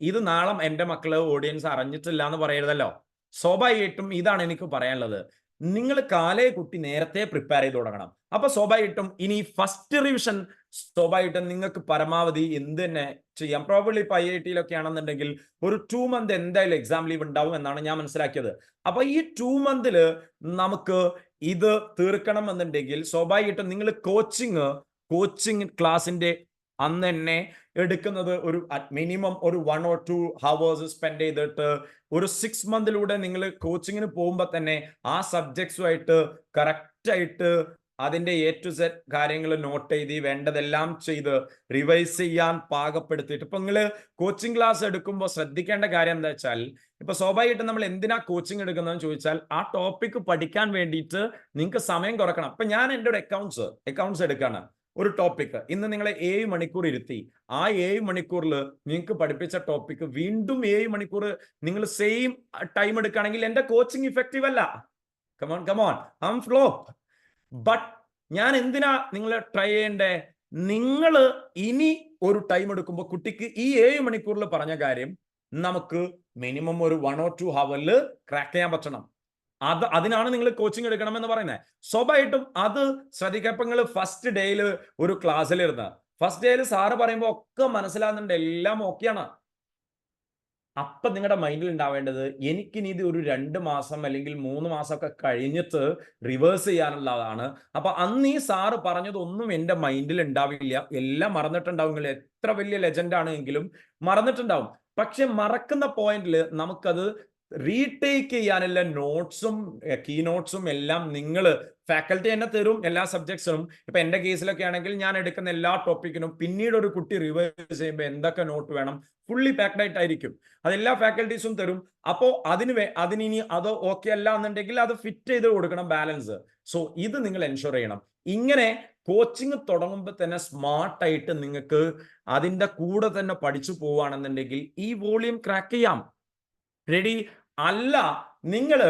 ഇത് നാളെ എൻ്റെ മക്കള് ഓഡിയൻസ് അറിഞ്ഞിട്ടില്ല എന്ന് പറയരുതല്ലോ. സ്വാഭാവികമായിട്ടും ഇതാണ് എനിക്ക് പറയാനുള്ളത്. നിങ്ങൾ കുട്ടി നേരത്തെ പ്രിപ്പയർ ചെയ്ത് തുടങ്ങണം. അപ്പൊ സ്വാഭാവികമായിട്ടും ഇനി ഫസ്റ്റ് റിവിഷൻ സ്വാഭാവികമായിട്ടും നിങ്ങൾക്ക് പരമാവധി എന്ത് തന്നെ ചെയ്യാം. പ്രോബബ്ലി ഇപ്പൊ IIT-ലൊക്കെ ആണെന്നുണ്ടെങ്കിൽ ഒരു 2 മന്ത് എന്തായാലും എക്സാം ലീവ് ഉണ്ടാവും എന്നാണ് ഞാൻ മനസ്സിലാക്കിയത്. അപ്പൊ ഈ 2 മന്തില് നമുക്ക് ഇത് തീർക്കണം എന്നുണ്ടെങ്കിൽ സ്വാഭാവികമായിട്ടും നിങ്ങൾ കോച്ചിങ് ക്ലാസിന്റെ അന്ന് തന്നെ എടുക്കുന്നത് ഒരു മിനിമം ഒരു 1 or 2 hours സ്പെൻഡ് ചെയ്തിട്ട് ഒരു 6 മന്തിലൂടെ നിങ്ങൾ കോച്ചിങ്ങിന് പോകുമ്പോൾ തന്നെ ആ സബ്ജക്ട്സുമായിട്ട് കറക്റ്റായിട്ട് അതിന്റെ A to Z കാര്യങ്ങൾ നോട്ട് ചെയ്ത് വേണ്ടതെല്ലാം ചെയ്ത് റിവൈസ് ചെയ്യാൻ പാകപ്പെടുത്തിയിട്ട് ഇപ്പൊ നിങ്ങൾ കോച്ചിങ് ക്ലാസ് എടുക്കുമ്പോൾ ശ്രദ്ധിക്കേണ്ട കാര്യം എന്താ വെച്ചാൽ, ഇപ്പൊ സ്വാഭാവികമായിട്ടും നമ്മൾ എന്തിനാ കോച്ചിങ് എടുക്കുന്നതെന്ന് ചോദിച്ചാൽ ആ ടോപ്പിക് പഠിക്കാൻ വേണ്ടിയിട്ട് നിങ്ങൾക്ക് സമയം കുറക്കണം. ഇപ്പൊ ഞാൻ എൻ്റെ ഒരു അക്കൗണ്ട്സ് എടുക്കാണ്. ഒരു ടോപ്പിക് ഇന്ന് നിങ്ങളെ 7 മണിക്കൂർ ഇരുത്തി, ആ 7 മണിക്കൂറിൽ നിങ്ങൾക്ക് പഠിപ്പിച്ച ടോപ്പിക് വീണ്ടും 7 മണിക്കൂർ നിങ്ങൾ സെയിം ടൈം എടുക്കുകയാണെങ്കിൽ എൻ്റെ കോച്ചിങ് ഇഫക്റ്റീവ് അല്ല. Come on I am flop. But ഞാൻ എന്തിനാ നിങ്ങൾ ട്രൈ ചെയ്യണ്ടേ? നിങ്ങൾ ഇനി ഒരു ടൈം എടുക്കുമ്പോൾ കുട്ടിക്ക് ഈ 7 മണിക്കൂറിൽ പറഞ്ഞ കാര്യം നമുക്ക് മിനിമം ഒരു 1 or 2 hours ക്രാക്ക് ചെയ്യാൻ പറ്റണം. അതിനാണ് നിങ്ങൾ കോച്ചിങ് എടുക്കണം എന്ന് പറയുന്നത്. സ്വാഭാവികമായിട്ടും അത് ശ്രദ്ധിക്കാം. ഇപ്പൊ നിങ്ങൾ ഫസ്റ്റ് ഡേയിൽ ഒരു ക്ലാസ്സിലിരുന്ന് ഫസ്റ്റ് ഡേയിൽ സാറ് പറയുമ്പോൾ ഒക്കെ മനസ്സിലാകുന്നുണ്ട്, എല്ലാം ഓക്കെയാണ്. അപ്പൊ നിങ്ങളുടെ മൈൻഡിൽ ഉണ്ടാവേണ്ടത് എനിക്കിനി ഇത് ഒരു 2 മാസം അല്ലെങ്കിൽ 3 മാസമൊക്കെ കഴിഞ്ഞിട്ട് റിവേഴ്സ് ചെയ്യാനുള്ളതാണ്. അപ്പൊ അന്ന് ഈ സാറ് പറഞ്ഞതൊന്നും എൻ്റെ മൈൻഡിൽ ഉണ്ടാവില്ല, എല്ലാം മറന്നിട്ടുണ്ടാവും. നിങ്ങൾ എത്ര വലിയ ലെജൻഡ് ആണെങ്കിലും മറന്നിട്ടുണ്ടാവും. പക്ഷെ മറക്കുന്ന പോയിന്റിൽ നമുക്കത് റീടേക്ക് ചെയ്യാനുള്ള നോട്ട്സും കീ നോട്ട്സും എല്ലാം നിങ്ങൾ ഫാക്കൽറ്റി തന്നെ തരും എല്ലാ സബ്ജക്ട്സിനും. ഇപ്പൊ എന്റെ കേസിലൊക്കെ ആണെങ്കിൽ ഞാൻ എടുക്കുന്ന എല്ലാ ടോപ്പിക്കിനും പിന്നീട് ഒരു കുട്ടി റിവൈസ് ചെയ്യുമ്പോൾ എന്തൊക്കെ നോട്ട് വേണം ഫുള്ളി പാക്ഡ് ആയിട്ടായിരിക്കും. അതെല്ലാ ഫാക്കൽറ്റീസും തരും. അപ്പോൾ അതിനി അത് ഓക്കെ അല്ല എന്നുണ്ടെങ്കിൽ അത് ഫിറ്റ് ചെയ്ത് കൊടുക്കണം ബാലൻസ്. സോ ഇത് നിങ്ങൾ എൻഷുർ ചെയ്യണം. ഇങ്ങനെ കോച്ചിങ് തുടങ്ങുമ്പോൾ തന്നെ സ്മാർട്ടായിട്ട് നിങ്ങൾക്ക് അതിൻ്റെ കൂടെ തന്നെ പഠിച്ചു പോവുകയാണെന്നുണ്ടെങ്കിൽ ഈ വോളിയം ക്രാക്ക് ചെയ്യാം. റെഡി? അല്ല, നിങ്ങൾ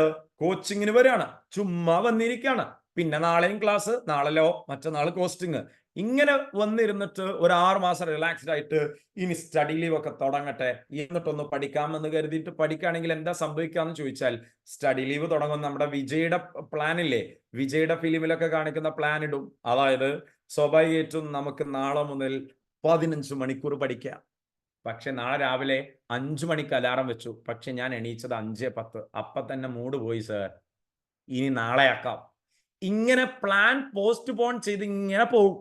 കോച്ചിങ്ങിന് വരികയാണ്, ചുമ്മാ വന്നിരിക്കുകയാണ്, പിന്നെ നാളെയും ക്ലാസ്, നാളെയോ മറ്റന്നാൾ കോസ്റ്റിങ്, ഇങ്ങനെ വന്നിരുന്നിട്ട് ഒരു 6 മാസം റിലാക്സ്ഡ് ആയിട്ട് ഇനി സ്റ്റഡി ലീവ് ഒക്കെ തുടങ്ങട്ടെ എന്നിട്ടൊന്ന് പഠിക്കാമെന്ന് കരുതിയിട്ട് പഠിക്കുകയാണെങ്കിൽ എന്താ സംഭവിക്കാന്ന് ചോദിച്ചാൽ, സ്റ്റഡി ലീവ് തുടങ്ങും. നമ്മുടെ വിജയുടെ പ്ലാൻ ഇല്ലേ, വിജയുടെ ഫിലിമിലൊക്കെ കാണിക്കുന്ന പ്ലാൻ ഇടും. അതായത് സ്വാഭാവികമായിട്ടും നമുക്ക് നാളെ മുതൽ 15 മണിക്കൂർ പഠിക്കാം. പക്ഷെ നാളെ രാവിലെ 5 മണിക്ക് അലാറം വെച്ചു, പക്ഷെ ഞാൻ എണീച്ചത് 5:10. അപ്പൊ തന്നെ മൂഡ് പോയി സാർ, ഇനി നാളെ ആക്കാം. ഇങ്ങനെ പ്ലാൻ പോസ്റ്റ് പോൺ ചെയ്ത് ഇങ്ങനെ പോകും.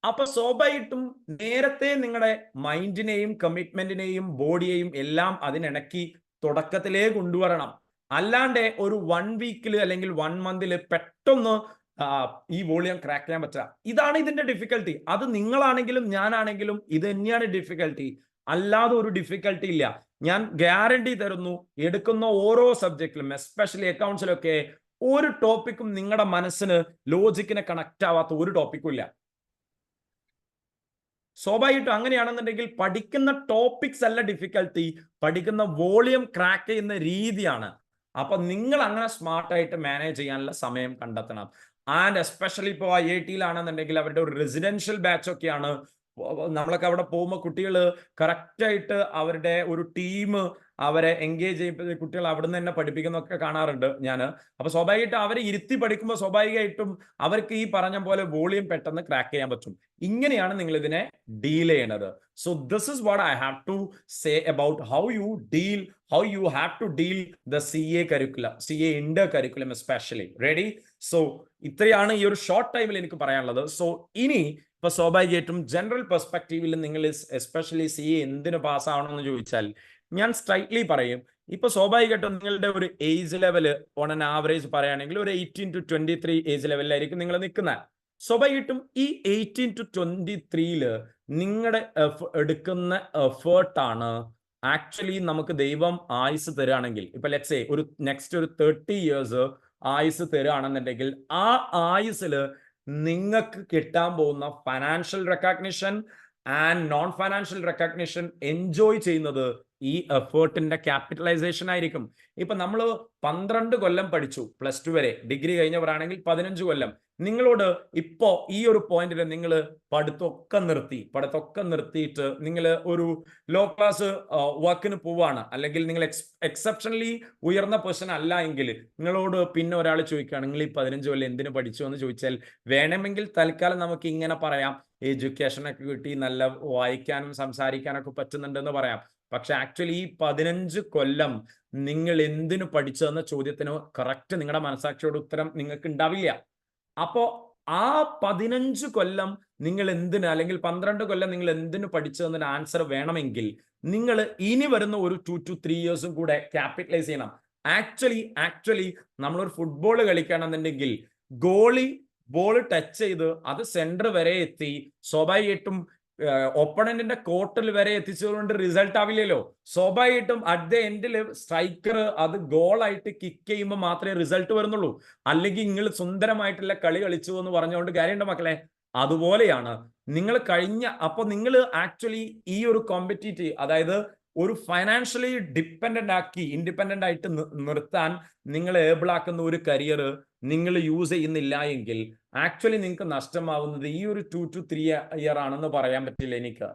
അപ്പൊ സ്വാഭാവികമായിട്ടും നേരത്തെ നിങ്ങളുടെ മൈൻഡിനെയും കമ്മിറ്റ്മെന്റിനെയും ബോഡിയെയും എല്ലാം അതിനിണക്കി തുടക്കത്തിലേ കൊണ്ടുവരണം. അല്ലാണ്ട് ഒരു 1 വീക്കിൽ അല്ലെങ്കിൽ 1 മന്തിൽ പെട്ടെന്ന് ഈ വോളിയം ക്രാക്ക് ചെയ്യാൻ പറ്റുക. ഇതാണ് ഇതിന്റെ ഡിഫിക്കൽട്ടി. അത് നിങ്ങളാണെങ്കിലും ഞാനാണെങ്കിലും ഇത് തന്നെയാണ് ഡിഫിക്കൽട്ടി. അല്ലാതെ ഒരു ഡിഫിക്കൽട്ടി ഇല്ല. ഞാൻ ഗ്യാരണ്ടി തരുന്നു, എടുക്കുന്ന ഓരോ സബ്ജക്റ്റിലും എസ്പെഷ്യലി അക്കൗണ്ട്സിലൊക്കെ ഒരു ടോപ്പിക്കും നിങ്ങളുടെ മനസ്സിന് ലോജിക്കിനെ കണക്ട് ആവാത്ത ഒരു ടോപ്പിക്കും ഇല്ല. സ്വാഭാവികമായിട്ടും അങ്ങനെയാണെന്നുണ്ടെങ്കിൽ പഠിക്കുന്ന ടോപ്പിക്സ് അല്ല ഡിഫിക്കൽട്ടി, പഠിക്കുന്ന വോളിയം ക്രാക്ക് ചെയ്യുന്ന രീതിയാണ്. അപ്പൊ നിങ്ങൾ അങ്ങനെ സ്മാർട്ടായിട്ട് മാനേജ് ചെയ്യാനുള്ള സമയം കണ്ടെത്തണം. ആൻഡ് എസ്പെഷ്യലി ഇപ്പോൾ IIT-യിലാണെന്നുണ്ടെങ്കിൽ അവരുടെ ഒരു റെസിഡൻഷ്യൽ ബാച്ച് ഒക്കെയാണ്. നമ്മളൊക്കെ അവിടെ പോകുമ്പോൾ കുട്ടികൾ കറക്റ്റായിട്ട് അവരുടെ ഒരു ടീം അവരെ എൻഗേജ് ചെയ്യുമ്പോൾ കുട്ടികൾ അവിടെ നിന്ന് തന്നെ പഠിപ്പിക്കുന്നൊക്കെ കാണാറുണ്ട് ഞാൻ. അപ്പൊ സ്വാഭാവികമായിട്ടും അവരെ ഇരുത്തി പഠിക്കുമ്പോൾ സ്വാഭാവികമായിട്ടും അവർക്ക് ഈ പറഞ്ഞ പോലെ വോളിയം പെട്ടെന്ന് ക്രാക്ക് ചെയ്യാൻ പറ്റും. ഇങ്ങനെയാണ് നിങ്ങൾ ഇതിനെ ഡീൽ ചെയ്യണത്. So this is what I have to say about how you have to deal the CA curriculum, CA inter curriculum especially. Ready? So ഇത്രയാണ് ഈ ഒരു ഷോർട്ട് ടൈമിൽ എനിക്ക് പറയാനുള്ളത്. സോ ഇനി ഇപ്പൊ സ്വാഭാവികമായിട്ടും ജനറൽ പെർസ്പെക്റ്റീവിൽ നിങ്ങൾ എസ്പെഷ്യലി CA എന്തിനു പാസ്സാവണമെന്ന് ചോദിച്ചാൽ ഞാൻ സ്ട്രൈറ്റ്ലി പറയും, ഇപ്പൊ സ്വാഭാവികമായിട്ടും നിങ്ങളുടെ ഒരു age level on an average പറയുകയാണെങ്കിൽ ഒരു 18 to 23 ഏജ് ലെവലിലായിരിക്കും നിങ്ങൾ നിൽക്കുന്നത്. സ്വാഭാവികമായിട്ടും ഈ 18 to 23 നിങ്ങളുടെ എടുക്കുന്ന എഫേർട്ടാണ് ആക്ച്വലി നമുക്ക് ദൈവം ആയുസ് തരുകയാണെങ്കിൽ, ഇപ്പൊ ലെറ്റ്സ് സേ ഒരു നെക്സ്റ്റ് ഒരു 30 years ആയുസ് തരുകയാണെന്നുണ്ടെങ്കിൽ ആ ആയുസിൽ നിങ്ങൾക്ക് കിട്ടാൻ പോകുന്ന financial recognition and non financial recognition enjoy ചെയ്യുന്നത് ഈ എഫേർട്ടിന്റെ ക്യാപിറ്റലൈസേഷൻ ആയിരിക്കും. ഇപ്പൊ നമ്മൾ 12 കൊല്ലം പഠിച്ചു, +2 വരെ, ഡിഗ്രി കഴിഞ്ഞവരാണെങ്കിൽ 15 കൊല്ലം. നിങ്ങളോട് ഇപ്പോ ഈ ഒരു പോയിന്റിൽ നിങ്ങൾ പഠിത്തമൊക്കെ നിർത്തിയിട്ട് നിങ്ങൾ ഒരു ലോ ക്ലാസ് വർക്കിന് പോവാണ്, അല്ലെങ്കിൽ നിങ്ങൾ എക്സെപ്ഷണലി ഉയർന്ന പൊസിഷൻ അല്ല എങ്കിൽ നിങ്ങളോട് പിന്നെ ഒരാൾ ചോദിക്കുകയാണ് നിങ്ങൾ ഈ 15 കൊല്ലം എന്തിനു പഠിച്ചു എന്ന് ചോദിച്ചാൽ, വേണമെങ്കിൽ തൽക്കാലം നമുക്ക് ഇങ്ങനെ പറയാം, എഡ്യൂക്കേഷനൊക്കെ കിട്ടി, നല്ല വായിക്കാനും സംസാരിക്കാനൊക്കെ പറ്റുന്നുണ്ടെന്ന് പറയാം. പക്ഷെ ആക്ച്വലി ഈ 15 കൊല്ലം നിങ്ങൾ എന്തിനു പഠിച്ചതെന്ന ചോദ്യത്തിന് കറക്റ്റ് നിങ്ങളുടെ മനസാക്ഷിയോട് ഉത്തരം നിങ്ങൾക്ക് ഉണ്ടാവില്ല. അപ്പോ ആ 15 കൊല്ലം നിങ്ങൾ എന്തിന്, അല്ലെങ്കിൽ 12 കൊല്ലം നിങ്ങൾ എന്തിനു പഠിച്ചതെന്നൊരു ആൻസർ വേണമെങ്കിൽ നിങ്ങൾ ഇനി വരുന്ന ഒരു 2 to 3 years കൂടെ ക്യാപിറ്റലൈസ് ചെയ്യണം. ആക്ച്വലി നമ്മളൊരു ഫുട്ബോൾ കളിക്കുകയാണെന്നുണ്ടെങ്കിൽ ഗോളി ബോൾ ടച്ച് ചെയ്ത് അത് സെന്റർ വരെ എത്തി, സ്വാഭാവികമായിട്ടും ഒപ്പണന്റിന്റെ കോർട്ടിൽ വരെ എത്തിച്ചതുകൊണ്ട് റിസൾട്ട് ആവില്ലല്ലോ. സ്വാഭാവികമായിട്ടും അറ്റ് ദ എൻഡിൽ സ്ട്രൈക്കർ അത് ഗോളായിട്ട് കിക്ക് ചെയ്യുമ്പോൾ മാത്രമേ റിസൾട്ട് വരുന്നുള്ളൂ. അല്ലെങ്കിൽ നിങ്ങൾ സുന്ദരമായിട്ടുള്ള കളി കളിച്ചു എന്ന് പറഞ്ഞുകൊണ്ട് കാര്യമുണ്ട് മക്കളെ. അതുപോലെയാണ് നിങ്ങൾ അപ്പൊ നിങ്ങൾ ആക്ച്വലി ഈ ഒരു കോമ്പറ്റീറ്റീവ്, അതായത് ഒരു ഫൈനാൻഷ്യലി ഇൻഡിപെൻഡന്റ് ആയിട്ട് നിർത്താൻ നിങ്ങൾ ഏബിൾ ആക്കുന്ന ഒരു കരിയർ നിങ്ങൾ യൂസ് ചെയ്യുന്നില്ല എങ്കിൽ ആക്ച്വലി നിങ്ങൾക്ക് നഷ്ടമാവുന്നത് ഈ ഒരു 2 to 3 year ആണെന്ന് പറയാൻ പറ്റില്ല. എനിക്ക്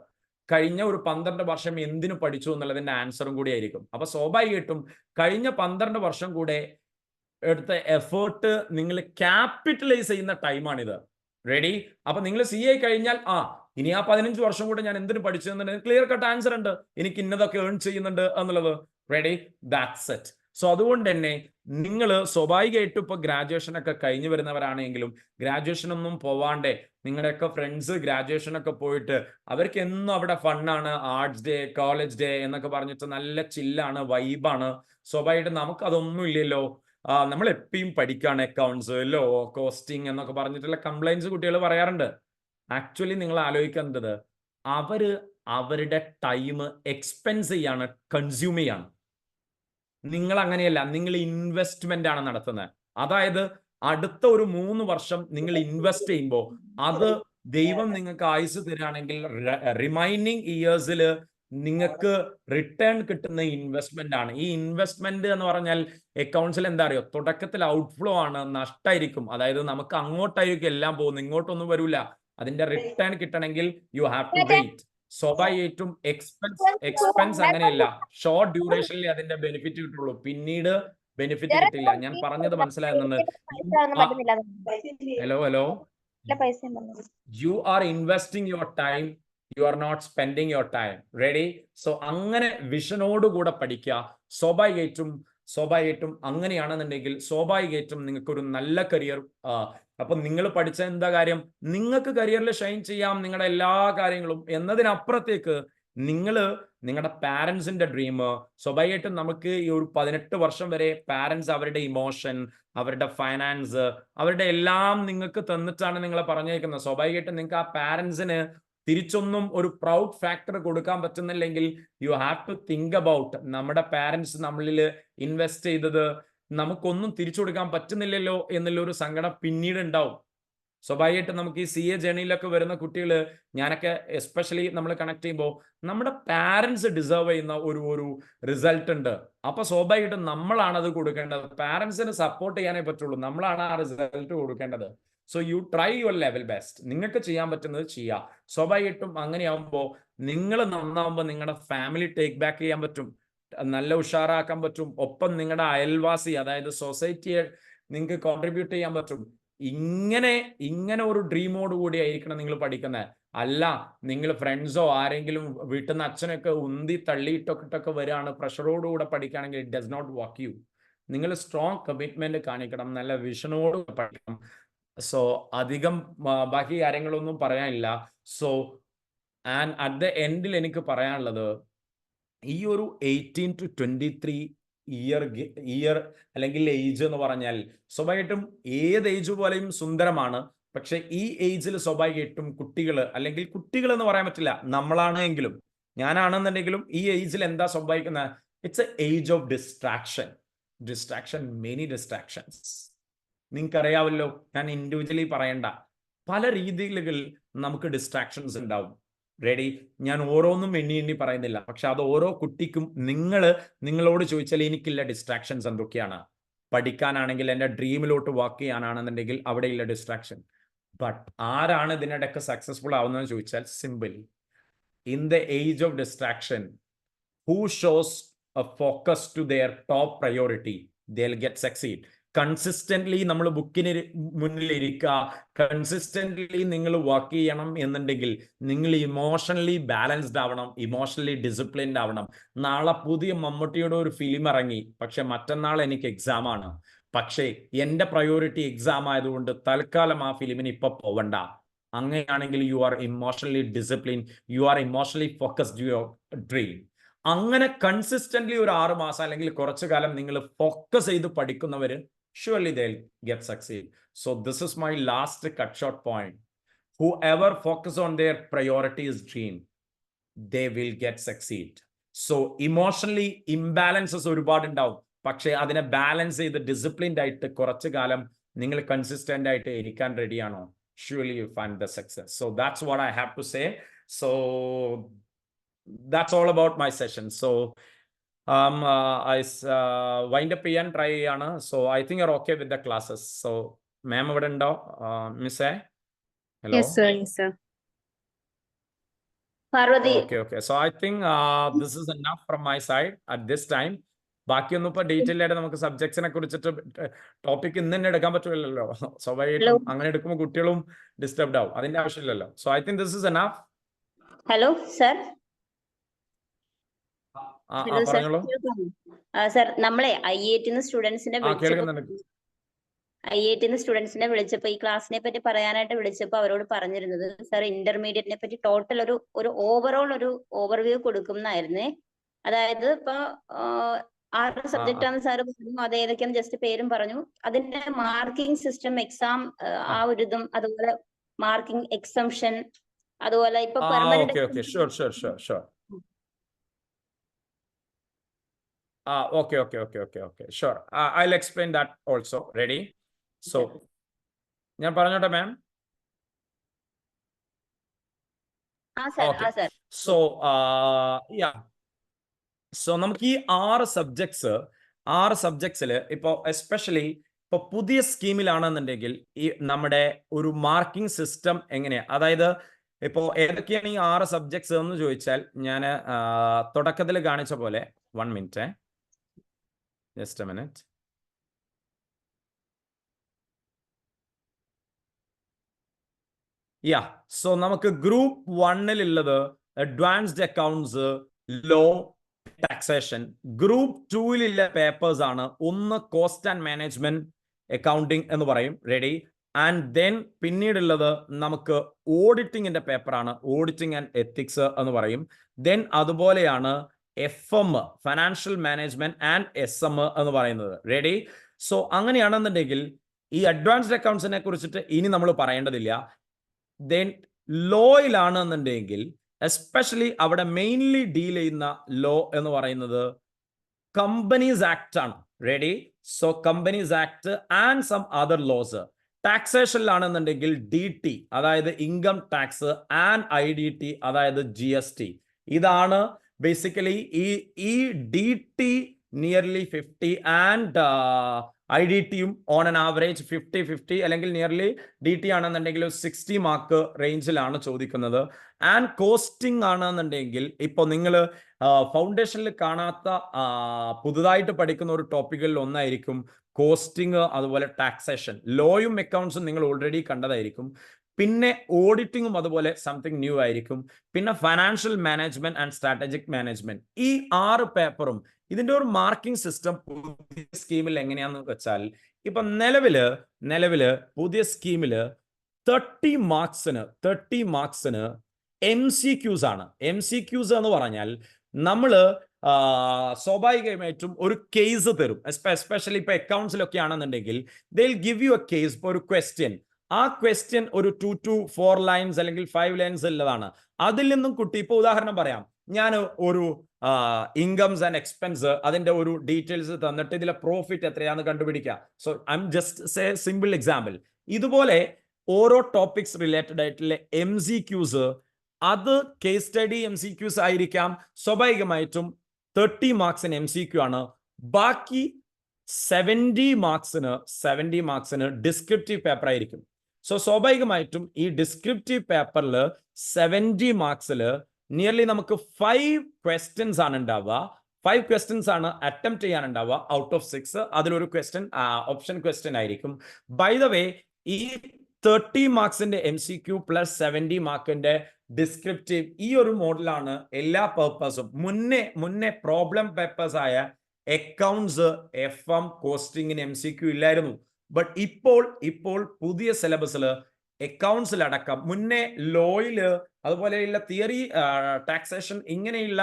കഴിഞ്ഞ ഒരു 12 വർഷം എന്തിനു പഠിച്ചു എന്നുള്ളതിന്റെ ആൻസറും കൂടി ആയിരിക്കും. അപ്പൊ സ്വാഭാവികമായിട്ടും കഴിഞ്ഞ 12 വർഷം കൂടെ എടുത്ത എഫേർട്ട് നിങ്ങൾ ക്യാപിറ്റലൈസ് ചെയ്യുന്ന ടൈമാണിത്. റെഡി? അപ്പൊ നിങ്ങൾ CA കഴിഞ്ഞാൽ ഇനി ആ 15 വർഷം കൂടെ ഞാൻ എന്തിനു പഠിച്ചു എന്നുണ്ടെങ്കിൽ ക്ലിയർ കട്ട് ആൻസർ ഉണ്ട്, എനിക്ക് ഇന്നതൊക്കെ ഏൺ ചെയ്യുന്നുണ്ട് എന്നുള്ളത്. റെഡി? That's it. സോ അതുകൊണ്ട് തന്നെ നിങ്ങൾ സ്വാഭാവികമായിട്ടും ഇപ്പൊ ഗ്രാജുവേഷൻ ഒക്കെ കഴിഞ്ഞു വരുന്നവരാണെങ്കിലും ഗ്രാജുവേഷൻ ഒന്നും പോവാണ്ടേ, നിങ്ങളുടെയൊക്കെ ഫ്രണ്ട്സ് ഗ്രാജുവേഷൻ ഒക്കെ പോയിട്ട് അവർക്ക് എന്നും അവിടെ ഫണ്ണാണ്, ആർട്സ് ഡേ, കോളേജ് ഡേ എന്നൊക്കെ പറഞ്ഞിട്ട് നല്ല ചില്ലാണ്, വൈബാണ്. സ്വാഭാവികമായിട്ടും നമുക്ക് അതൊന്നും ഇല്ലല്ലോ. നമ്മൾ എപ്പോഴും പഠിക്കുകയാണ് അക്കൗണ്ട്സ്, ലോ, കോസ്റ്റിംഗ് എന്നൊക്കെ പറഞ്ഞിട്ടുള്ള കംപ്ലൈൻസ് കുട്ടികൾ പറയാറുണ്ട്. ആക്ച്വലി നിങ്ങൾ ആലോചിക്കേണ്ടത് അവരുടെ ടൈം എക്സ്പെൻസ് ചെയ്യാണ്, കൺസ്യൂം ചെയ്യാണ്. നിങ്ങൾ അങ്ങനെയല്ല, നിങ്ങൾ ഇൻവെസ്റ്റ്മെന്റ് ആണ് നടത്തുന്നത്. അതായത് അടുത്ത ഒരു 3 വർഷം നിങ്ങൾ ഇൻവെസ്റ്റ് ചെയ്യുമ്പോൾ അത് ദൈവം നിങ്ങൾക്ക് ആയുസ് തരികയാണെങ്കിൽ റിമൈനിങ് ഇയേഴ്സിൽ നിങ്ങൾക്ക് റിട്ടേൺ കിട്ടുന്ന ഇൻവെസ്റ്റ്മെന്റ് ആണ്. ഈ ഇൻവെസ്റ്റ്മെന്റ് എന്ന് പറഞ്ഞാൽ അക്കൗണ്ട്സിൽ എന്താ അറിയോ, തുടക്കത്തിൽ ഔട്ട്ഫ്ലോ ആണ്, നഷ്ടമായിരിക്കും. അതായത് നമുക്ക് അങ്ങോട്ടായിരിക്കും എല്ലാം പോകുന്നത്, ഇങ്ങോട്ടൊന്നും വരില്ല. അതിന്റെ റിട്ടേൺ കിട്ടണമെങ്കിൽ യു ഹാവ് ടു വെയിറ്റ്. സ്വാഭാവികമായിട്ടും എക്സ്പെൻസ് അങ്ങനെയല്ല, ഷോർട്ട് ഡ്യൂറേഷനിൽ അതിന്റെ ബെനിഫിറ്റ് കിട്ടുള്ളൂ, പിന്നീട് ബെനിഫിറ്റ് കിട്ടില്ല. ഞാൻ പറഞ്ഞത് മനസ്സിലാകുന്നുണ്ട്. Hello, you are investing your time, you are not spending your time. Ready? So അങ്ങനെ വിഷനോടുകൂടെ പഠിക്കുക. സ്വാഭാവികമായിട്ടും അങ്ങനെയാണെന്നുണ്ടെങ്കിൽ സ്വാഭാവികമായിട്ടും നിങ്ങൾക്ക് ഒരു നല്ല കരിയർ. അപ്പൊ നിങ്ങൾ പഠിച്ച എന്താ കാര്യം, നിങ്ങൾക്ക് കരിയറിൽ ഷൈൻ ചെയ്യാം, നിങ്ങളുടെ എല്ലാ കാര്യങ്ങളും. എന്നതിനപ്പുറത്തേക്ക് നിങ്ങളുടെ പാരൻസിന്റെ ഡ്രീം, സ്വാഭാവികമായിട്ടും നമുക്ക് ഈ ഒരു 18 വർഷം വരെ പാരൻസ് അവരുടെ ഇമോഷൻ, അവരുടെ ഫൈനാൻസ്, അവരുടെ എല്ലാം നിങ്ങൾക്ക് തന്നിട്ടാണ് നിങ്ങളെ പറഞ്ഞേക്കുന്നത്. സ്വാഭാവികമായിട്ടും നിങ്ങൾക്ക് ആ പാരൻസിന് തിരിച്ചൊന്നും ഒരു പ്രൗഡ് ഫാക്ടർ കൊടുക്കാൻ പറ്റുന്നില്ലെങ്കിൽ you have to think about, നമ്മുടെ പാരൻസ് നമ്മളിൽ ഇൻവെസ്റ്റ് ചെയ്തത് നമുക്കൊന്നും തിരിച്ചു കൊടുക്കാൻ പറ്റുന്നില്ലല്ലോ എന്നുള്ള ഒരു സങ്കടം പിന്നീട് ഉണ്ടാവും. സ്വാഭാവികമായിട്ടും നമുക്ക് ഈ CA ജേണിയിലൊക്കെ വരുന്ന കുട്ടികൾ, ഞാനൊക്കെ എസ്പെഷ്യലി നമ്മൾ കണക്ട് ചെയ്യുമ്പോൾ നമ്മുടെ പാരൻസ് ഡിസേർവ് ചെയ്യുന്ന ഒരു റിസൾട്ട് ഉണ്ട്. അപ്പൊ സ്വാഭാവികമായിട്ടും നമ്മളാണ് അത് കൊടുക്കേണ്ടത്. പാരൻസിന് സപ്പോർട്ട് ചെയ്യാനേ പറ്റുള്ളൂ, നമ്മളാണ് ആ റിസൾട്ട് കൊടുക്കേണ്ടത്. So you try your level best. നിങ്ങൾക്ക് ചെയ്യാൻ പറ്റുന്നത് ചെയ്യുക. സ്വാഭാവികമായിട്ടും അങ്ങനെയാവുമ്പോൾ നിങ്ങൾ നന്നാവുമ്പോൾ നിങ്ങളുടെ ഫാമിലി ടേക്ക് ബാക്ക് ചെയ്യാൻ പറ്റും, നല്ല ഉഷാറാക്കാൻ പറ്റും. ഒപ്പം നിങ്ങളുടെ അയൽവാസി, അതായത് സൊസൈറ്റിയെ നിങ്ങൾക്ക് കോൺട്രിബ്യൂട്ട് ചെയ്യാൻ പറ്റും. ഇങ്ങനെ ഒരു ഡ്രീമോട് കൂടി ആയിരിക്കണം നിങ്ങൾ പഠിക്കുന്നത്. അല്ല നിങ്ങൾ ഫ്രണ്ട്സോ ആരെങ്കിലും വീട്ടിൽ നിന്ന് അച്ഛനൊക്കെ ഉന്തി തള്ളിയിട്ടൊക്കെ വരികയാണ്, പ്രഷറോടുകൂടെ പഠിക്കുകയാണെങ്കിൽ it does not work you. നിങ്ങൾ സ്ട്രോങ് കമ്മിറ്റ്മെന്റ് കാണിക്കണം, നല്ല വിഷനോട് പഠിക്കണം. സോ അധികം ബാക്കി കാര്യങ്ങളൊന്നും പറയാനില്ല. സോ ആൻഡ് അറ്റ് ദ എൻഡിൽ എനിക്ക് പറയാനുള്ളത്, ഈ ഒരു 18 to 23 ഇയർ അല്ലെങ്കിൽ ഏജ് എന്ന് പറഞ്ഞാൽ സ്വാഭാവികമായിട്ടും ഏത് ഏജ് പോലെയും സുന്ദരമാണ്. പക്ഷെ ഈ ഏജിൽ സ്വാഭാവികമായിട്ടും അല്ലെങ്കിൽ കുട്ടികൾ എന്ന് പറയാൻ പറ്റില്ല, നമ്മളാണെങ്കിലും ഞാനാണെന്നുണ്ടെങ്കിലും ഈ ഏജിൽ എന്താ സംഭവിക്കുന്നത്, it's A age of distraction, many distractions. നിങ്ങൾക്കറിയാമല്ലോ, ഞാൻ ഇൻഡിവിജ്വലി പറയണ്ട, പല രീതികളിൽ നമുക്ക് ഡിസ്ട്രാക്ഷൻസ് ഉണ്ടാവും. റെഡി? ഞാൻ ഓരോന്നും എണ്ണി പറയുന്നില്ല, പക്ഷെ അത് ഓരോ കുട്ടിക്കും നിങ്ങളോട് ചോദിച്ചാൽ എനിക്കുള്ള ഡിസ്ട്രാക്ഷൻസ് എന്തൊക്കെയാണ്. പഠിക്കാനാണെങ്കിൽ, എൻ്റെ ഡ്രീമിലോട്ട് വാക്ക് ചെയ്യാനാണെന്നുണ്ടെങ്കിൽ അവിടെയുള്ള ഡിസ്ട്രാക്ഷൻ. ബട്ട് ആരാണ് ഇതിനിടയ്ക്ക് സക്സസ്ഫുൾ ആവുന്നതെന്ന് ചോദിച്ചാൽ simple, in the age of distraction, who shows a focus to their top priority, they'll get succeed. Consistently നമ്മൾ ബുക്കിന് മുന്നിൽ ഇരിക്കുക, കൺസിസ്റ്റന്റ്ലി നിങ്ങൾ വർക്ക് ചെയ്യണം എന്നുണ്ടെങ്കിൽ നിങ്ങൾ ഇമോഷണലി ബാലൻസ്ഡ് ആവണം, ഇമോഷണലി ഡിസിപ്ലിൻഡ് ആവണം. നാളെ പുതിയ മമ്മൂട്ടിയുടെ ഒരു ഫിലിം ഇറങ്ങി, പക്ഷെ മറ്റന്നാൾ എനിക്ക് എക്സാം ആണ്, പക്ഷേ എൻ്റെ പ്രയോറിറ്റി എക്സാം ആയതുകൊണ്ട് തൽക്കാലം ആ ഫിലിമിന് ഇപ്പൊ പോവണ്ട. അങ്ങനെയാണെങ്കിൽ you are emotionally discipline, you are emotionally focused your dream. അങ്ങനെ കൺസിസ്റ്റന്റ്ലി ഒരു 6 മാസം അല്ലെങ്കിൽ കുറച്ചു കാലം നിങ്ങൾ ഫോക്കസ് ചെയ്ത് പഠിക്കുന്നവര് surely they'll get succeed. So this is my last cut short point. Whoever focus on their priorities dream, they will get succeed. So emotionally imbalances ഒരുപാട് ഉണ്ടാവും, പക്ഷേ അതിനെ ബാലൻസ് ചെയ്ത് ഡിസിപ്ലിൻഡ് ആയിട്ട് കുറച്ചു കാലം നിങ്ങൾ കൺസിസ്റ്റന്റ് ആയിട്ട് ഇരിക്കാൻ റെഡിയാണോ, surely you find the success. So that's what I have to say. So that's all about my session. So I wind up ചെയ്യാൻ ട്രൈ ചെയ്യാണ്. So I think you are okay with the classes. So മാം ഇവിടെ ഉണ്ടോ? മിസ്സേ, hello. Yes sir, yes sir. Parvati. Okay. So I think this is enough from my side at this time. ബാക്കിയൊന്നും ഇപ്പൊ detail ആയിട്ട് നമുക്ക് സബ്ജക്ട്സിനെ കുറിച്ചിട്ട് topic ഇന്ന് തന്നെ എടുക്കാൻ പറ്റില്ലല്ലോ. സ്വാഭാവികമായിട്ടും അങ്ങനെ എടുക്കുമ്പോൾ കുട്ടികളും ഡിസ്റ്റർബ്ഡ് ആവും, അതിന്റെ ആവശ്യമില്ലല്ലോ. So I think this is enough. Hello sir. പറഞ്ഞോളൂ സർ, നമ്മളെ IIT സ്റ്റുഡൻസിനെ വിളിച്ചപ്പോ ഈ ക്ലാസ്സിനെ പറ്റി പറയാനായിട്ട് വിളിച്ചപ്പോ അവരോട് പറഞ്ഞിരുന്നത്, സർ ഇന്റർമീഡിയറ്റിനെ പറ്റി ടോട്ടൽ ഒരു ഓവറോൾ ഒരു ഓവർവ്യൂ കൊടുക്കുന്നായിരുന്നേ. അതായത് ഇപ്പൊ 6 സബ്ജക്റ്റ് ആണ് സാറ് പറഞ്ഞു. അത് ഏതൊക്കെയാണ് ജസ്റ്റ് പേരും പറഞ്ഞു. അതിന്റെ മാർക്കിംഗ് സിസ്റ്റം, എക്സാം ആ ഒരു ഇതും, അതുപോലെ മാർക്കിംഗ് എക്സംഷൻ, അതുപോലെ ഇപ്പൊ permanent. Okay, sure. Okay, sure. I'll explain that also. Ready? So, ഞാൻ പറഞ്ഞോട്ടെ മാം. സർ. So, yeah. So, നമുക്ക് ഈ 6 സബ്ജക്ട്സിൽ ഇപ്പോൾ എസ്പെഷ്യലി ഇപ്പൊ പുതിയ സ്കീമിലാണെന്നുണ്ടെങ്കിൽ ഈ നമ്മുടെ ഒരു മാർക്കിംഗ് സിസ്റ്റം എങ്ങനെയാ, അതായത് ഇപ്പോൾ ഏതൊക്കെയാണ് ഈ 6 സബ്ജക്ട്സ് എന്ന് ചോദിച്ചാൽ ഞാൻ തുടക്കത്തിൽ കാണിച്ച പോലെ 1 minute, just a minute. So നമുക്ക് ഗ്രൂപ്പ് 1-ലുള്ളത് advanced accounts, law, taxation. Group 2-ലുള്ള പേപ്പേഴ്സ് ആണ് ഒന്ന് കോസ്റ്റ് ആൻഡ് മാനേജ്മെന്റ് അക്കൗണ്ടിങ് എന്ന് പറയും. റെഡി? ആൻഡ് ദെൻ പിന്നീടുള്ളത് നമുക്ക് ഓഡിറ്റിങ്ങിന്റെ പേപ്പറാണ്, ഓഡിറ്റിംഗ് ആൻഡ് എത്തിക്സ് എന്ന് പറയും. ദെൻ അതുപോലെയാണ് FM, financial management and SM എന്ന് പറയുന്നത്. റെഡി? സോ അങ്ങനെയാണെന്നുണ്ടെങ്കിൽ ഈ അഡ്വാൻസ്ഡ് അക്കൗണ്ട്സിനെ കുറിച്ചിട്ട് ഇനി നമ്മൾ പറയേണ്ടതില്ല. ദെൻ ലോയിലാണെന്നുണ്ടെങ്കിൽ എസ്പെഷ്യലി അവിടെ മെയിൻലി ഡീൽ ചെയ്യുന്ന ലോ എന്ന് പറയുന്നത് കമ്പനീസ് ആക്ട് ആണ്. Ready? So companies act and some other laws. ടാക്സേഷനിലാണെന്നുണ്ടെങ്കിൽ DT, അതായത് ഇൻകം ടാക്സ്, ആൻഡ് IDT, അതായത് GST. ഇതാണ് ബേസിക്കലി ഈ DT നിയർലി 50 ആൻഡ് IDTയും ഓൺ ആൻ ആവറേജ് 50-50 അല്ലെങ്കിൽ നിയർലി DT ആണെന്നുണ്ടെങ്കിൽ 60 മാർക്ക് റേഞ്ചിലാണ് ചോദിക്കുന്നത്. ആൻഡ് കോസ്റ്റിംഗ് ആണെന്നുണ്ടെങ്കിൽ ഇപ്പോൾ നിങ്ങൾ ഫൗണ്ടേഷനിൽ കാണാത്ത പുതുതായിട്ട് പഠിക്കുന്ന ഒരു ടോപ്പിക്കുകളിൽ ഒന്നായിരിക്കും കോസ്റ്റിംഗ്, അതുപോലെ ടാക്സേഷൻ. ലോയും അക്കൗണ്ട്സും നിങ്ങൾ ഓൾറെഡി കണ്ടതായിരിക്കും. പിന്നെ ഓഡിറ്റിങ്ങും അതുപോലെ സംതിങ് ന്യൂ ആയിരിക്കും. പിന്നെ financial management and strategic management. ഈ 6 പേപ്പറും ഇതിന്റെ ഒരു മാർക്കിംഗ് സിസ്റ്റം പുതിയ സ്കീമിൽ എങ്ങനെയാന്ന് വെച്ചാൽ, ഇപ്പൊ നിലവില് പുതിയ സ്കീമില് 30 മാർക്സിന് MCQs ആണ്. MCQs എന്ന് പറഞ്ഞാൽ നമ്മള് സ്വാഭാവികമായിട്ടും ഒരു കേസ് തരും. എസ്പെഷ്യലി ഇപ്പൊ അക്കൗണ്ട്സിലൊക്കെ ആണെന്നുണ്ടെങ്കിൽ they will give you A case, ഒരു ക്വസ്റ്റ്യൻ. ആ ക്വസ്റ്റ്യൻ ഒരു 2 to 4 ലൈൻസ് അല്ലെങ്കിൽ 5 ലൈൻസ് ഉള്ളതാണ്. അതിൽ നിന്നും കുട്ടി, ഇപ്പൊ ഉദാഹരണം പറയാം, ഞാൻ ഒരു ഇൻകംസ് ആൻഡ് എക്സ്പെൻസ് അതിന്റെ ഒരു ഡീറ്റെയിൽസ് തന്നിട്ട് ഇതിലെ പ്രോഫിറ്റ് എത്രയാണെന്ന് കണ്ടുപിടിക്കുക. So I am just say simple example. ഇതുപോലെ ഓരോ ടോപ്പിക്സ് റിലേറ്റഡ് ആയിട്ടുള്ള MCQs, അത് കേസ് സ്റ്റഡി MCQs ആയിരിക്കാം. സ്വാഭാവികമായിട്ടും 30 മാർക്സിന് MCQ ആണ്. ബാക്കി 70 മാർക്സിന് ഡിസ്ക്രിപ്റ്റീവ് പേപ്പർ ആയിരിക്കും. സോ സ്വാഭാവികമായിട്ടും ഈ ഡിസ്ക്രിപ്റ്റീവ് പേപ്പറിൽ 70 മാർക്സിൽ നിയർലി നമുക്ക് 5 ക്വസ്റ്റ്യൻസ് ആണ് ഉണ്ടാവുക. 5 ക്വസ്റ്റ്യൻസ് ആണ് അറ്റംപ്റ്റ് ചെയ്യാനുണ്ടാവുക ഔട്ട് ഓഫ് 6. അതിലൊരു ക്വസ്റ്റ്യൻ ഓപ്ഷൻ ക്വസ്റ്റ്യൻ ആയിരിക്കും. ബൈ ദ വേ, ഈ 30 മാർക്സിന്റെ MCQ പ്ലസ് 70 മാർക്കിന്റെ ഡിസ്ക്രിപ്റ്റീവ്, ഈ ഒരു മോഡലാണ് എല്ലാ പേപ്പേഴ്സും. മുന്നേ പ്രോബ്ലം പേപ്പേഴ്സ് ആയ അക്കൗണ്ട്സ്, FM, കോസ്റ്റിംഗിന് MCQ ഇല്ലായിരുന്നു. ബട്ട് ഇപ്പോൾ പുതിയ സിലബസിൽ അക്കൗണ്ട്സിലടക്കം, മുന്നേ ലോയില് അതുപോലെയുള്ള തിയറി, ടാക്സേഷൻ, ഇങ്ങനെയുള്ള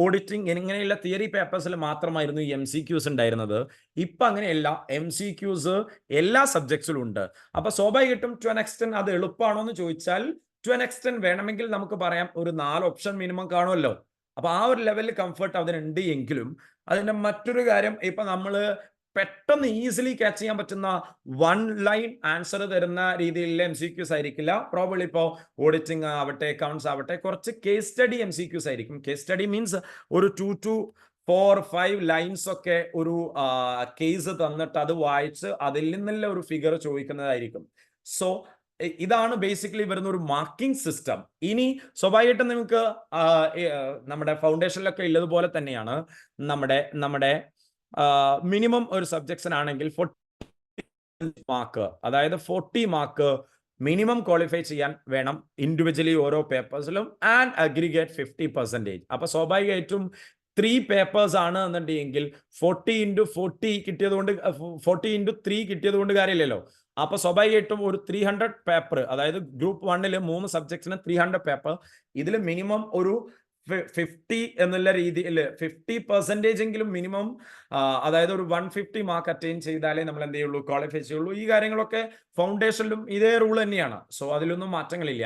ഓഡിറ്റിംഗ്, ഇങ്ങനെയുള്ള തിയറി പേപ്പേഴ്സിൽ മാത്രമായിരുന്നു ഈ MCQs ഉണ്ടായിരുന്നത്. ഇപ്പൊ അങ്ങനെയല്ല, MCQs എല്ലാ സബ്ജക്ട്സിലും ഉണ്ട്. അപ്പൊ സ്വാഭാവികമായിട്ടും ടു ആൻ എക്സ്റ്റെന്റ് അത് എളുപ്പമാണോ എന്ന് ചോദിച്ചാൽ ടു ആൻ എക്സ്റ്റെന്റ് വേണമെങ്കിൽ നമുക്ക് പറയാം ഒരു 4 ഓപ്ഷൻ മിനിമം കാണുമല്ലോ. അപ്പൊ ആ ഒരു ലെവലിൽ കംഫർട്ട് അതിനുണ്ട്. എങ്കിലും അതിന്റെ മറ്റൊരു കാര്യം, ഇപ്പൊ നമ്മള് പെട്ടെന്ന് ഈസിലി ക്യാച്ച് ചെയ്യാൻ പറ്റുന്ന 1 ലൈൻ ആൻസർ തരുന്ന രീതിയിലുള്ള MCQs ആയിരിക്കില്ല. പ്രോബബ്ലി ഇപ്പോൾ ഓഡിറ്റിംഗ് ആവട്ടെ, അക്കൗണ്ട്സ് ആവട്ടെ, കുറച്ച് കേസ് സ്റ്റഡി MCQs ആയിരിക്കും. കേസ് സ്റ്റഡി മീൻസ് ഒരു 2 to 4-5 ലൈൻസ് ഒക്കെ ഒരു കേസ് തന്നിട്ട് അത് വായിച്ച് അതിൽ നിന്നുള്ള ഒരു ഫിഗർ ചോദിക്കുന്നതായിരിക്കും. സോ ഇതാണ് ബേസിക്കലി വരുന്ന ഒരു മാർക്കിംഗ് സിസ്റ്റം. ഇനി സ്വാഭാവികമായിട്ടും നിങ്ങൾക്ക് നമ്മുടെ ഫൗണ്ടേഷനിലൊക്കെ ഉള്ളതുപോലെ തന്നെയാണ് നമ്മുടെ മിനിമം ഒരു സബ്ജക്ട്സിനാണെങ്കിൽ 40 മാർക്ക്, അതായത് 40 മാർക്ക് മിനിമം ക്വാളിഫൈ ചെയ്യാൻ വേണം ഇൻഡിവിജ്വലി ഓരോ പേപ്പേഴ്സിലും, ആൻഡ് അഗ്രിഗേറ്റ് 50%. അപ്പൊ സ്വാഭാവികമായിട്ടും 3 പേപ്പേഴ്സ് ആണ് എന്നുണ്ടെങ്കിൽ 40 into 40 കിട്ടിയതുകൊണ്ട് 40 into 3 കിട്ടിയതുകൊണ്ട് കാര്യമില്ലല്ലോ. അപ്പൊ സ്വാഭാവികമായിട്ടും ഒരു 300 പേപ്പർ, അതായത് ഗ്രൂപ്പ് 1-ല് 3 സബ്ജക്ട്സിന് 300 പേപ്പർ. ഇതിൽ മിനിമം ഒരു 50 എന്നുള്ള രീതിയിൽ 50% എങ്കിലും മിനിമം, അതായത് ഒരു 150 മാർക്ക് അറ്റൈൻ ചെയ്താലേ നമ്മൾ എന്ത് ചെയ്യുള്ളൂ, ക്വാളിഫൈ ചെയ്യുള്ളൂ. ഈ കാര്യങ്ങളൊക്കെ ഫൗണ്ടേഷനിലും ഇതേ റൂൾ തന്നെയാണ്. സോ അതിലൊന്നും മാറ്റങ്ങളില്ല.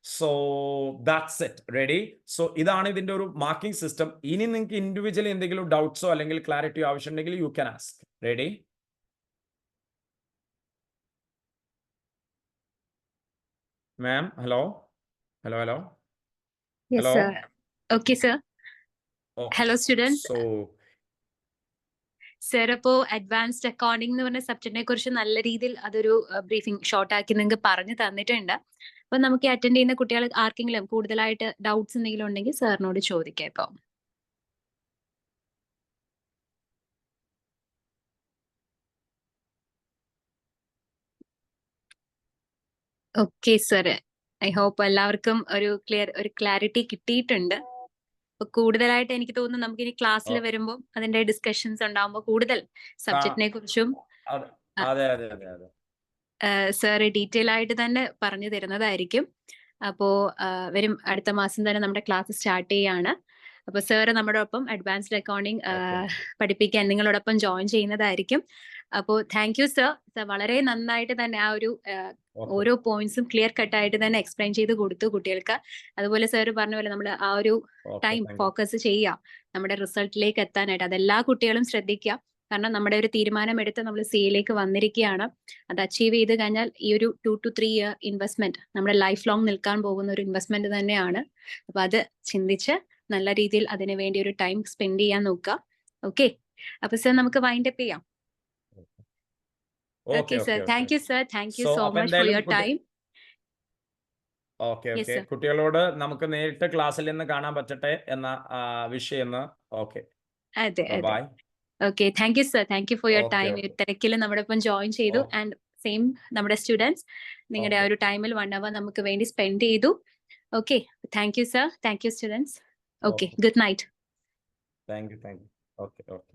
So that's it. Ready? So ഇതാണ് ഇതിന്റെ ഒരു മാർക്കിംഗ് സിസ്റ്റം. ഇനി നിങ്ങൾക്ക് ഇൻഡിവിജ്വലി എന്തെങ്കിലും ഡൗട്ട്സോ അല്ലെങ്കിൽ ക്ലാരിറ്റിയോ ആവശ്യമുണ്ടെങ്കിൽ you can ask. Ready? Ma'am, hello hello hello Yes, Hello? sir. Okay, sir. Okay. Hello, students. So sir, അപ്പോൾ അഡ്വാൻസ്ഡ് അക്കൗണ്ടിംഗ് എന്ന് പറഞ്ഞ സബ്ജക്റ്റിനെ കുറിച്ച് നല്ല രീതിയിൽ അതൊരു ബ്രീഫിംഗ് ഷോർട്ട് ആക്കി നിങ്ങൾക്ക് പറഞ്ഞു തന്നിട്ടുണ്ട്. അപ്പൊ നമുക്ക് അറ്റൻഡ് ചെയ്യുന്ന കുട്ടികൾ ആർക്കെങ്കിലും കൂടുതലായിട്ട് ഡൗട്ട്സ് എന്തെങ്കിലും ഉണ്ടെങ്കിൽ സാറിനോട് ചോദിക്കാം. ഇപ്പൊ ഓക്കെ സർ, ഐ ഹോപ്പ് എല്ലാവർക്കും ഒരു ക്ലാരിറ്റി കിട്ടിയിട്ടുണ്ട്. അപ്പൊ കൂടുതലായിട്ട് എനിക്ക് തോന്നുന്നു നമുക്ക് ഇനി ക്ലാസ്സിൽ വരുമ്പോൾ അതിന്റെ ഡിസ്കഷൻസ് ഉണ്ടാകുമ്പോൾ കൂടുതൽ സബ്ജക്റ്റിനെ കുറിച്ചും അതെ അതെ അതെ അതെ സാർ ഡീറ്റെയിൽ ആയിട്ട് തന്നെ പറഞ്ഞു തരുന്നതായിരിക്കും. അപ്പോ വരും അടുത്ത മാസം തന്നെ നമ്മുടെ ക്ലാസ് സ്റ്റാർട്ട് ചെയ്യാണ്. അപ്പൊ സാറ് നമ്മുടെ ഒപ്പം അഡ്വാൻസ്ഡ് അക്കൗണ്ടിങ് പഠിപ്പിക്കാൻ നിങ്ങളോടൊപ്പം ജോയിൻ ചെയ്യുന്നതായിരിക്കും. അപ്പോൾ താങ്ക് യു സർ. സർ വളരെ നന്നായിട്ട് തന്നെ ആ ഒരു ഓരോ പോയിന്റ്സും ക്ലിയർ കട്ട് ആയിട്ട് തന്നെ എക്സ്പ്ലെയിൻ ചെയ്ത് കൊടുത്തു കുട്ടികൾക്ക്. അതുപോലെ സാർ പറഞ്ഞ പോലെ നമ്മൾ ആ ഒരു ടൈം ഫോക്കസ് ചെയ്യാം നമ്മുടെ റിസൾട്ടിലേക്ക് എത്താനായിട്ട്. അതെല്ലാ കുട്ടികളും ശ്രദ്ധിക്കുക. കാരണം നമ്മുടെ ഒരു തീരുമാനം എടുത്ത് നമ്മൾ സിയിലേക്ക് വന്നിരിക്കുകയാണ്. അത് അച്ചീവ് ചെയ്ത് കഴിഞ്ഞാൽ ഈ ഒരു 2 to 3 ഇയർ ഇൻവെസ്റ്റ്മെന്റ് നമ്മുടെ ലൈഫ് ലോങ് നിൽക്കാൻ പോകുന്ന ഒരു ഇൻവെസ്റ്റ്മെന്റ് തന്നെയാണ്. അപ്പൊ അത് ചിന്തിച്ച് നല്ല രീതിയിൽ അതിനു വേണ്ടി ഒരു ടൈം സ്പെൻഡ് ചെയ്യാൻ നോക്കുക. ഓക്കെ, അപ്പൊ സർ നമുക്ക് വൈൻഡ് അപ്പ് ചെയ്യാം. Okay sir, thank you sir. Thank you so much for your time. Okay okay, കുട്ടികളോട് നമുക്ക് നേരിട്ട് ക്ലാസ്സിൽ നിന്ന് കാണാൻ പറ്റട്ടെ എന്ന വിഷയം. ഓക്കെ, അതെ അതെ. Bye. Okay, thank you sir. Thank you for your time. തിരക്കിൽ നമ്മുടെ ഒപ്പം ജോയിൻ ചെയ്തു. ആൻഡ് സെയിം നമ്മുടെ സ്റ്റുഡൻസ് നിങ്ങളുടെ ആ ഒരു ടൈമിൽ 1 hour നമുക്ക് വേണ്ടി സ്പെൻഡ് ചെയ്തു. Okay, thank you sir. Thank you students. Okay, good night. Thank you. Okay okay.